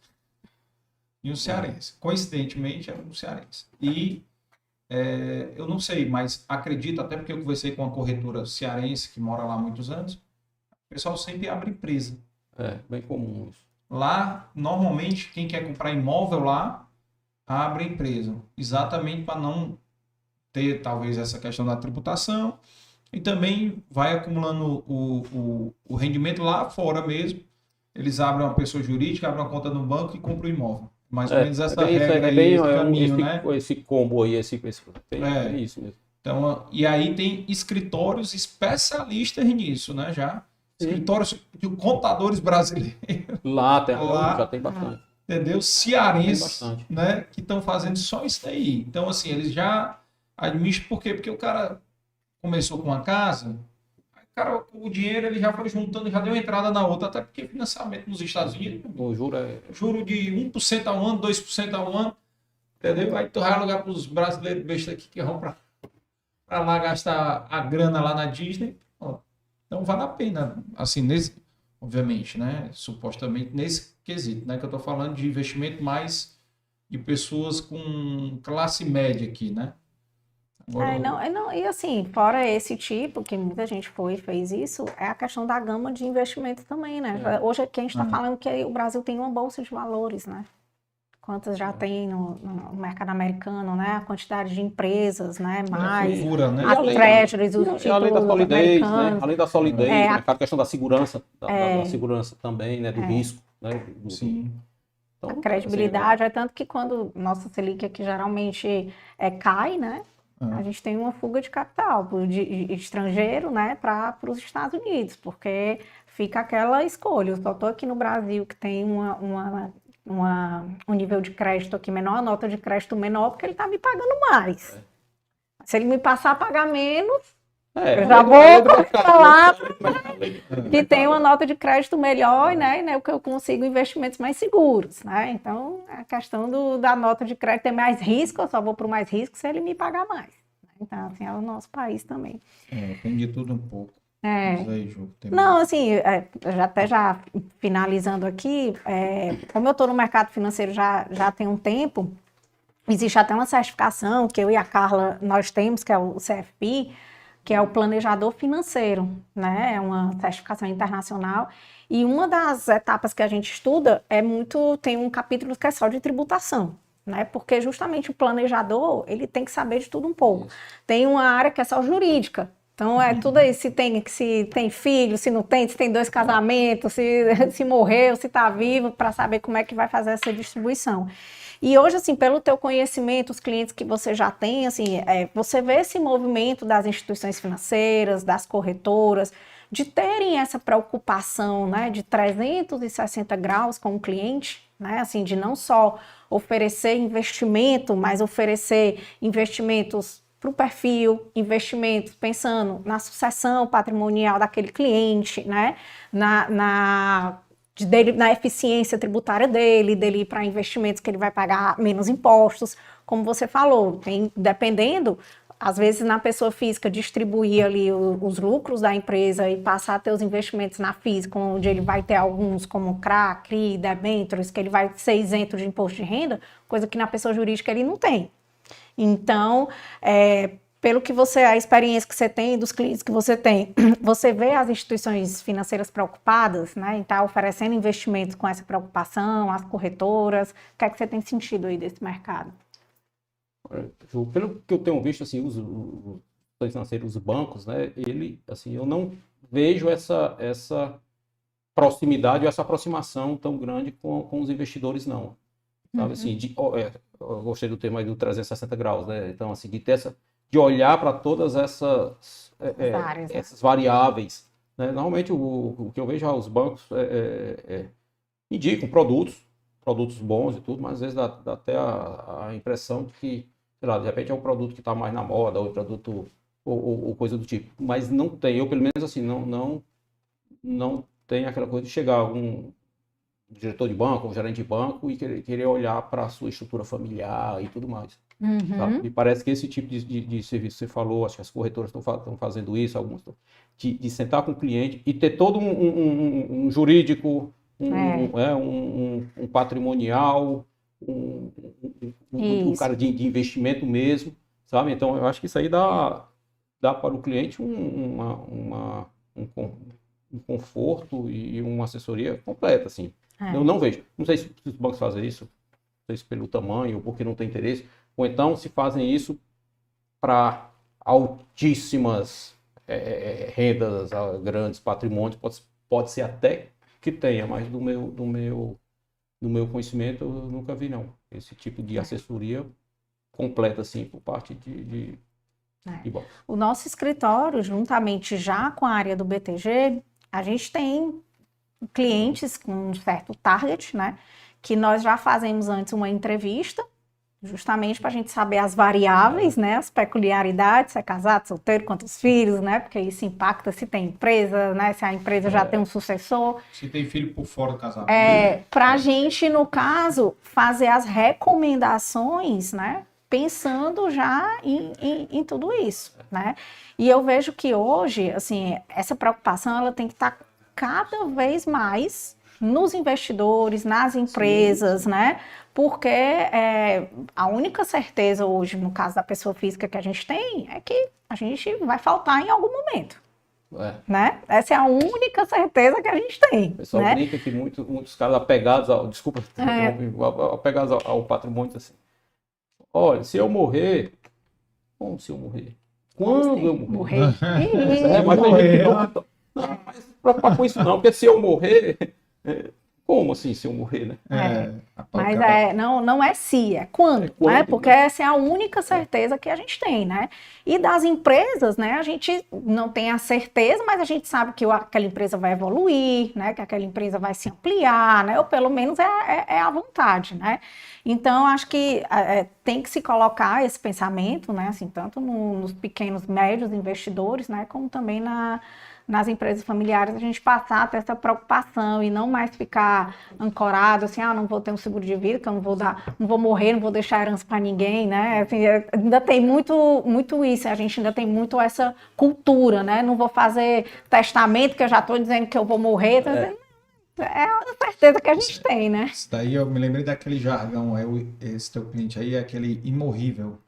De um cearense. Coincidentemente, era um cearense. E eu não sei, mas acredito, até porque eu conversei com uma corretora cearense que mora lá há muitos anos, o pessoal sempre abre empresa. Bem comum isso. Lá, normalmente, quem quer comprar imóvel lá, abre empresa. Exatamente para não ter, talvez, essa questão da tributação. E também vai acumulando o rendimento lá fora mesmo. Eles abrem uma pessoa jurídica, abrem uma conta no banco e compram o imóvel. Mais ou menos essa regra aí, esse caminho, né? Esse combo aí, esse é isso mesmo. Então, e aí tem escritórios especialistas nisso, né? Já. Escritórios de contadores brasileiros. Lá já tem bastante. Entendeu? Cearenses, né? Que estão fazendo só isso aí. Então, assim, eles já administram. Por quê? Porque o cara começou com uma casa, o dinheiro ele já foi juntando, já deu entrada na outra, até porque financiamento nos Estados Unidos, o juro de 1% ao ano, 2% ao ano, entendeu? Aí tu vai alugar para os brasileiros besta aqui que vão para lá gastar a grana lá na Disney. Então vale a pena, assim, obviamente, né? Supostamente nesse quesito, né? Que eu estou falando de investimento mais de pessoas com classe média aqui, né? E assim, fora esse tipo, que muita gente fez isso, é a questão da gama de investimento também, né? Hoje aqui a gente está falando que o Brasil tem uma bolsa de valores, né? Quantas já tem no mercado americano, né? A quantidade de empresas, né? Mais, as treasuries, os títulos além da solidez, americanos. Né? Além da solidez, a questão da segurança, da segurança também, né? Do risco, né? Sim. Então, a credibilidade, é tanto que quando nossa Selic aqui geralmente cai, né? A gente tem uma fuga de capital de estrangeiro, né, para os Estados Unidos, porque fica aquela escolha. Eu só estou aqui no Brasil, que tem um nível de crédito aqui menor, a nota de crédito menor, porque ele está me pagando mais. Se ele me passar a pagar menos, eu já vou falar que tem uma nota de crédito melhor, né, que eu consigo investimentos mais seguros, né? Então, a questão da nota de crédito tem mais risco, eu só vou para o mais risco se ele me pagar mais. Então, assim, é o nosso país também. Tem de tudo um pouco. Não, assim, já finalizando aqui, como eu estou no mercado financeiro já tem um tempo, existe até uma certificação que eu e a Carla, nós temos, que é o CFP, que é o planejador financeiro, né? É uma certificação internacional. E uma das etapas que a gente estuda tem um capítulo que é só de tributação, né? Porque justamente o planejador, ele tem que saber de tudo um pouco. Tem uma área que é só jurídica. Então, tudo aí, se tem filho, se não tem, se tem 2 casamentos, se morreu, se está vivo, para saber como é que vai fazer essa distribuição. E hoje, assim, pelo teu conhecimento, os clientes que você já tem, assim, você vê esse movimento das instituições financeiras, das corretoras, de terem essa preocupação, né, de 360 graus com o cliente, né, assim, de não só oferecer investimento, mas oferecer investimentos para o perfil, investimentos pensando na sucessão patrimonial daquele cliente, né, na eficiência tributária dele ir para investimentos que ele vai pagar menos impostos, como você falou, dependendo, às vezes na pessoa física distribuir ali os lucros da empresa e passar a ter os investimentos na física, onde ele vai ter alguns como CRA, CRI, debêntures, que ele vai ser isento de imposto de renda, coisa que na pessoa jurídica ele não tem. Então, pelo que a experiência que você tem, dos clientes que você tem, você vê as instituições financeiras preocupadas, né, em estar oferecendo investimentos com essa preocupação, as corretoras, o que é que você tem sentido aí desse mercado? Pelo que eu tenho visto, assim, os financeiros, os bancos, né, assim, eu não vejo essa proximidade ou essa aproximação tão grande com os investidores, não. Sabe, assim, eu gostei do termo aí do 360 graus, né? Então, assim, de olhar para todas essas variáveis, né? Normalmente, o que eu vejo, os bancos indicam produtos bons e tudo, mas às vezes dá até a impressão de que, sei lá, de repente é um produto que está mais na moda, ou produto, ou coisa do tipo. Mas não tem, eu pelo menos, assim, não tem aquela coisa de chegar algum diretor de banco, um gerente de banco e querer olhar para a sua estrutura familiar e tudo mais. Tá? Me parece que esse tipo de serviço que você falou, acho que as corretoras estão fazendo isso, alguns de sentar com o cliente e ter todo um jurídico, um patrimonial, um cara de investimento mesmo, sabe? Então, eu acho que isso aí dá para o cliente um conforto e uma assessoria completa, assim. Eu não vejo. Não sei se os bancos fazem isso, não sei se pelo tamanho ou porque não tem interesse, ou então se fazem isso para altíssimas rendas, grandes patrimônios, pode ser até que tenha, mas do meu conhecimento eu nunca vi, não. Esse tipo de assessoria completa, assim, por parte de banco. O nosso escritório, juntamente já com a área do BTG, a gente tem clientes com um certo target, né? Que nós já fazemos antes uma entrevista, justamente para a gente saber as variáveis, né? As peculiaridades, se é casado, solteiro, quantos filhos, né? Porque isso impacta se tem empresa, né? Se a empresa já tem um sucessor. Se tem filho por fora do casamento. Para a gente, no caso, fazer as recomendações, né? Pensando já em tudo isso, né? E eu vejo que hoje, assim, essa preocupação, ela tem que estar cada vez mais nos investidores, nas empresas, né? Porque a única certeza hoje, no caso da pessoa física que a gente tem, é que a gente vai faltar em algum momento. Né? Essa é a única certeza que a gente tem. O pessoal brinca que muitos caras apegados apegados ao patrimônio, assim. Olha, se eu morrer... Como se eu morrer? Quando eu morrer? Mas tem gente que não, mas se preocupar com isso não, porque se eu morrer... Como assim, se eu morrer, né? Mas não é se, é quando, né? Porque essa é a única certeza que a gente tem, né? E das empresas, né? A gente não tem a certeza, mas a gente sabe que aquela empresa vai evoluir, né? Que aquela empresa vai se ampliar, né? Ou pelo menos é a vontade, né? Então, acho que tem que se colocar esse pensamento, né? Assim, tanto nos pequenos, médios investidores, né? Como também nas empresas familiares, a gente passar a ter essa preocupação e não mais ficar ancorado, assim, não vou ter um seguro de vida, que eu não vou morrer, não vou deixar herança para ninguém, né? Assim, ainda tem muito isso, a gente ainda tem muito essa cultura, né? Não vou fazer testamento, que eu já estou dizendo que eu vou morrer, então, é a certeza que a gente tem, né? Isso daí eu me lembrei daquele jargão, esse teu cliente aí é aquele imorrível.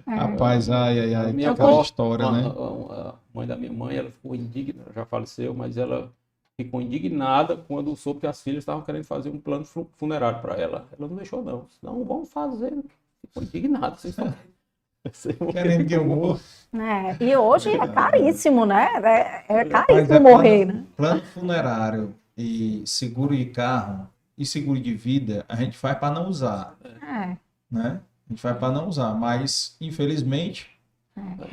Rapaz, ai, A minha aquela avó, história, né? a mãe da minha mãe, ela ficou indignada, já faleceu, mas ela ficou indignada quando soube que as filhas estavam querendo fazer um plano funerário para ela. Ela não deixou, não. Não, vamos fazer. Ficou indignada. Vocês estão Querendo que eu morra. E hoje é caríssimo, né? É Mas caríssimo morrer, né? plano funerário e seguro de carro e seguro de vida, a gente faz para não usar, né? A gente faz para não usar, mas infelizmente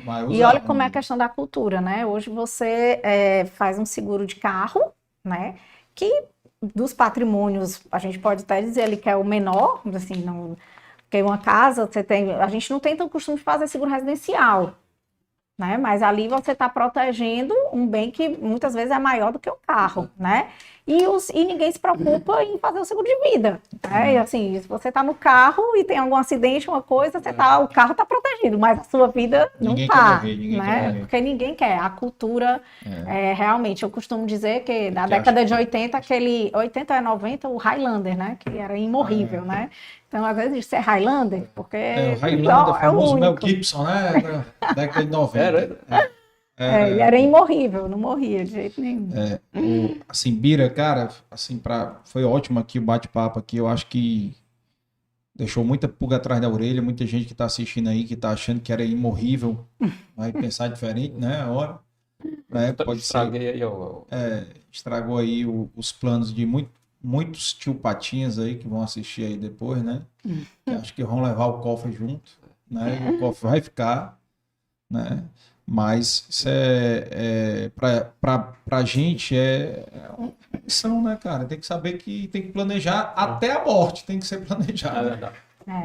vai usar. E olha como é a questão da cultura, né? Hoje você faz um seguro de carro, né? Que dos patrimônios, a gente pode até dizer ali que é o menor, assim, não, porque uma casa, a gente não tem tanto costume de fazer seguro residencial, né? Mas ali você está protegendo um bem que muitas vezes é maior do que o carro, né? E ninguém se preocupa em fazer o seguro de vida, né? E assim, se você está no carro e tem algum acidente, uma coisa, o carro está protegido, mas a sua vida não Ninguém está, quer morrer, ninguém né? quer morrer. Porque ninguém quer. A cultura, realmente, eu costumo dizer que na Que década acha de 80, 80 a 90, o Highlander, né? Que era imorrível, né? Então, às vezes, isso é Highlander, porque O Highlander, é o famoso Mel único. Gibson, né? Da década de 90. Ele era imorrível, não morria de jeito nenhum. Assim, Bira, cara, assim, foi ótimo aqui o bate-papo aqui. Eu acho que deixou muita pulga atrás da orelha, muita gente que está assistindo aí, que está achando que era imorrível, vai pensar diferente, né? A hora, né? Pode Estraguei aí, estragou aí os planos de muitos tio Patinhas aí que vão assistir aí depois, né? Que acho que vão levar o cofre junto, né? E o cofre vai ficar, né? Mas isso pra gente é uma missão, né, cara? Tem que saber que tem que planejar até a morte, tem que ser É planejado, verdade.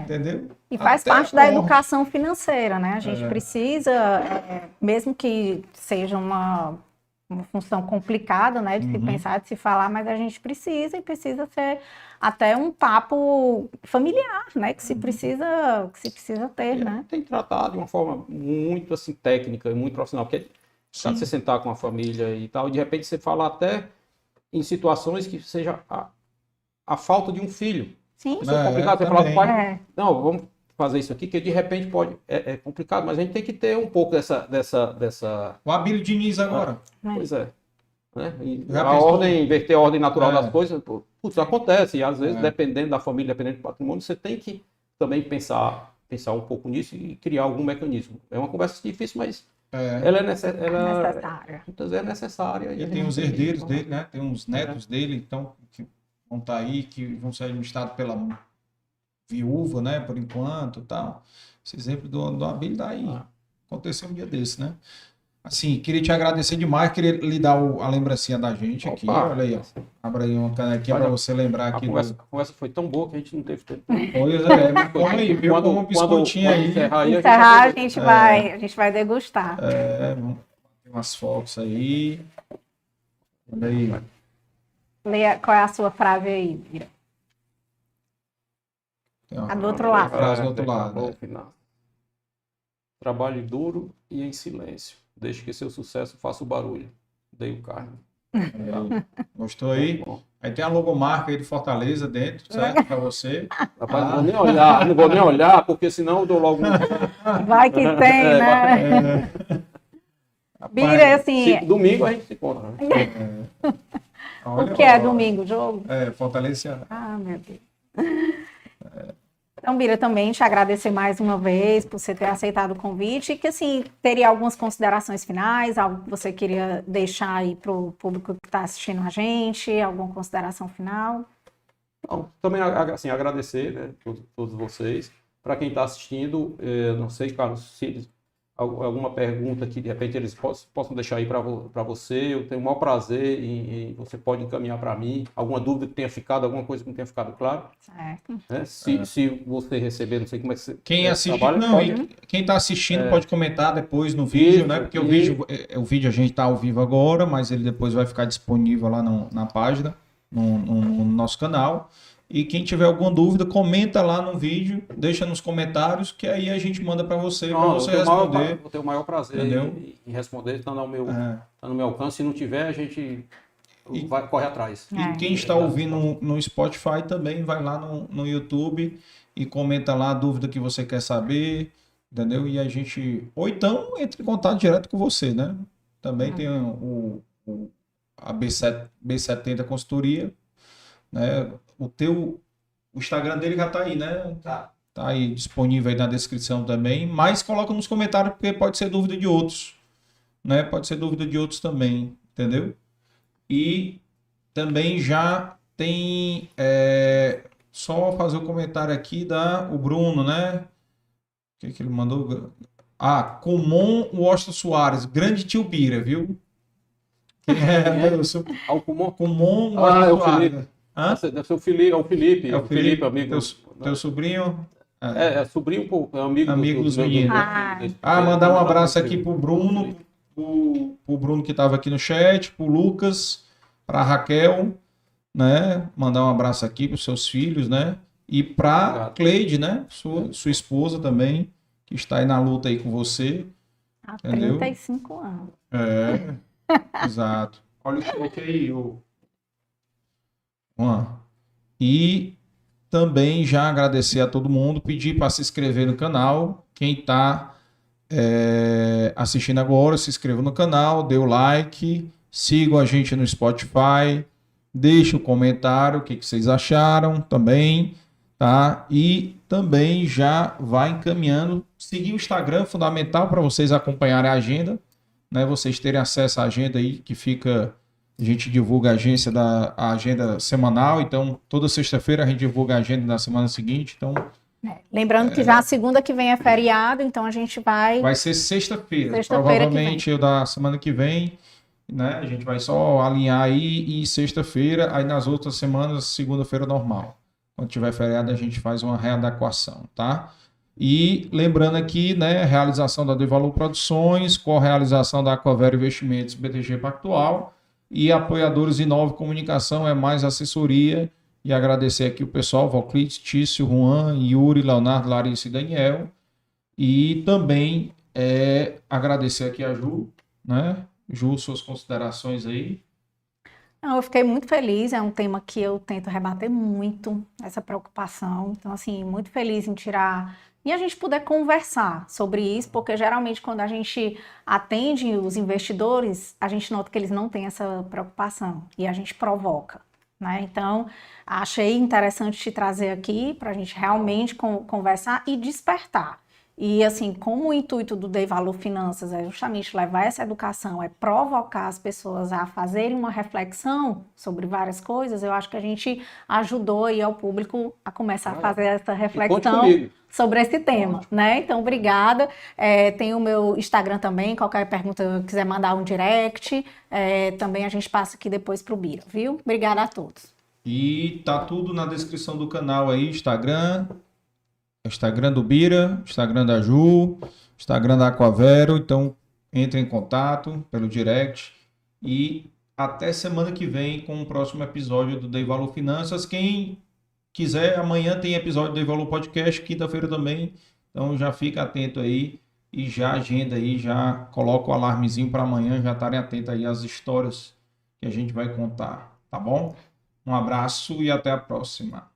entendeu? E faz Até parte a da morte. educação financeira, né? A gente precisa, mesmo que seja uma função complicada, né, de se pensar, de se falar, mas a gente precisa ser até um papo familiar, né, que se precisa ter, né? Tem que tratar de uma forma muito assim técnica e muito profissional, porque você sentar com a família e tal, e de repente você fala até em situações que seja a falta de um filho. Sim. Isso é complicado, você falar com o pai, É. não, vamos fazer isso aqui, que de repente pode, é complicado, mas a gente tem que ter um pouco dessa... O Abílio Diniz agora. Pois é. Né? E Já a pensou? ordem, inverter a ordem natural É. das coisas, putz, acontece, e às vezes, dependendo da família, dependendo do patrimônio, você tem que também pensar um pouco nisso e criar algum mecanismo. É uma conversa difícil, mas ela é Necessária. muitas vezes é necessária. Ele tem os herdeiros dele, né? Tem uns netos dele, então, que vão estar aí, que vão ser administrados pela viúva, né? Por enquanto e tal. Esse exemplo do Abílio tá aí. Aconteceu um dia desse, né? Assim, queria te agradecer demais, queria lhe dar a lembrancinha da gente aqui. Opa. Olha aí, ó. Abra aí uma canequinha para você lembrar A aqui. conversa foi tão boa que a gente não teve tempo. Pois mas como aí, viu? Como um biscoitinho aí. Encerrar aí, A gente vai degustar. Vamos ter umas fotos aí. Olha aí. Leia, qual é a sua frase aí, Bira? Tem uma A do outro lado. frase do outro lado. Acabou o final. Trabalhe duro e em silêncio. Deixe que seu sucesso faça o barulho. Dei o carne. Gostou aí? Bom. Aí tem a logomarca aí de Fortaleza dentro, certo? Para você. Rapaz, não vou nem olhar, porque senão eu dou logo Vai que tem, né? Bira, assim, domingo a gente se encontra. Né? Olha, o que é domingo, jogo? Fortaleza. Ceará. Ah, meu Deus. Então, Bira, também te agradecer mais uma vez por você ter aceitado o convite e que, assim, teria algumas considerações finais, algo que você queria deixar aí para o público que está assistindo a gente, alguma consideração final? Então, também, assim, agradecer, né, todos vocês. Para quem está assistindo, não sei, Carlos, se alguma pergunta que de repente eles possam deixar aí para você, eu tenho o maior prazer e você pode encaminhar para mim alguma dúvida que tenha ficado, alguma coisa que não tenha ficado claro. Certo. Né? Se você receber, não sei como é que você Quem assiste, trabalha, quem está assistindo pode comentar depois no vídeo, Isso, né? Porque o vídeo a gente está ao vivo agora, mas ele depois vai ficar disponível lá na página, no nosso canal. E quem tiver alguma dúvida, comenta lá no vídeo, deixa nos comentários, que aí a gente manda para você, responder. Vou ter o maior prazer em responder, está no meu alcance. Se não tiver, a gente corre atrás. E quem está ouvindo no Spotify também vai lá no YouTube e comenta lá a dúvida que você quer saber, entendeu? E a gente, ou então entre em contato direto com você, né? Também tem a B70 Consultoria, né? O Instagram dele já tá aí, né? Tá aí disponível aí na descrição também, mas coloca nos comentários porque pode ser dúvida de outros, né? Pode ser dúvida de outros também, entendeu? E também já tem só fazer o comentário aqui o Bruno, né? O que ele mandou? Comon Washington Soares, grande tio Bira, viu? Quem é? Ao Kumon? Comon É Washington o Felipe. Soares. Hã? Deve ser o Felipe, é o Felipe. É o Felipe, amigo. teu sobrinho? É sobrinho, pô, é amigo, Amigo dos meninos. Ah. Mandar um abraço aqui pro Bruno, pro Bruno que estava aqui no chat, pro Lucas, pra Raquel, né? Mandar um abraço aqui pros seus filhos, né? E pra Obrigado. Cleide, né? Sua esposa também, que está aí na luta aí com você. Há Entendeu? 35 anos. Exato. Olha o chat aí, Juan. E também já agradecer a todo mundo, pedir para se inscrever no canal. Quem está assistindo agora, se inscreva no canal, dê o like, sigam a gente no Spotify, deixe um comentário, o que vocês acharam também, tá? E também já vai encaminhando, seguir o Instagram, fundamental para vocês acompanharem a agenda, né? Vocês terem acesso à agenda aí que fica. A gente divulga a agenda semanal, então toda sexta-feira a gente divulga a agenda da semana seguinte. Então, Lembrando que já a segunda que vem é feriado, então a gente vai ser sexta-feira. Sexta-feira Provavelmente o da semana que vem, né? A gente vai só alinhar aí e sexta-feira, aí nas outras semanas, segunda-feira normal. Quando tiver feriado, a gente faz uma readequação, tá? E lembrando aqui, né, realização da Devalor Produções, co-realização da Aquavero Investimentos, BTG Pactual, e apoiadores Inove Comunicação, é mais assessoria. E agradecer aqui o pessoal, Valclides, Tício, Juan, Yuri, Leonardo, Larissa e Daniel. E também agradecer aqui a Ju, né? Ju, suas considerações aí. Não, eu fiquei muito feliz, é um tema que eu tento rebater muito, essa preocupação. Então, assim, muito feliz em tirar e a gente poder conversar sobre isso, porque geralmente quando a gente atende os investidores, a gente nota que eles não têm essa preocupação e a gente provoca, né? Então, achei interessante te trazer aqui para a gente realmente conversar e despertar. E assim, como o intuito do Dei Valor Finanças é justamente levar essa educação, é provocar as pessoas a fazerem uma reflexão sobre várias coisas, eu acho que a gente ajudou aí ao público a começar a fazer essa reflexão sobre esse tema, né? Então, obrigada. Tem o meu Instagram também, qualquer pergunta quiser mandar um direct, também a gente passa aqui depois para o Bira, viu? Obrigada a todos. E tá tudo na descrição do canal aí, Instagram do Bira, Instagram da Ju, Instagram da Aquavero. Então, entre em contato pelo direct. E até semana que vem com o próximo episódio do Dei Valor Finanças. Quem quiser, amanhã tem episódio do Dei Valor Podcast, quinta-feira também. Então, já fica atento aí e já agenda aí, já coloca o alarmezinho para amanhã, já estarem atentos aí às histórias que a gente vai contar, tá bom? Um abraço e até a próxima.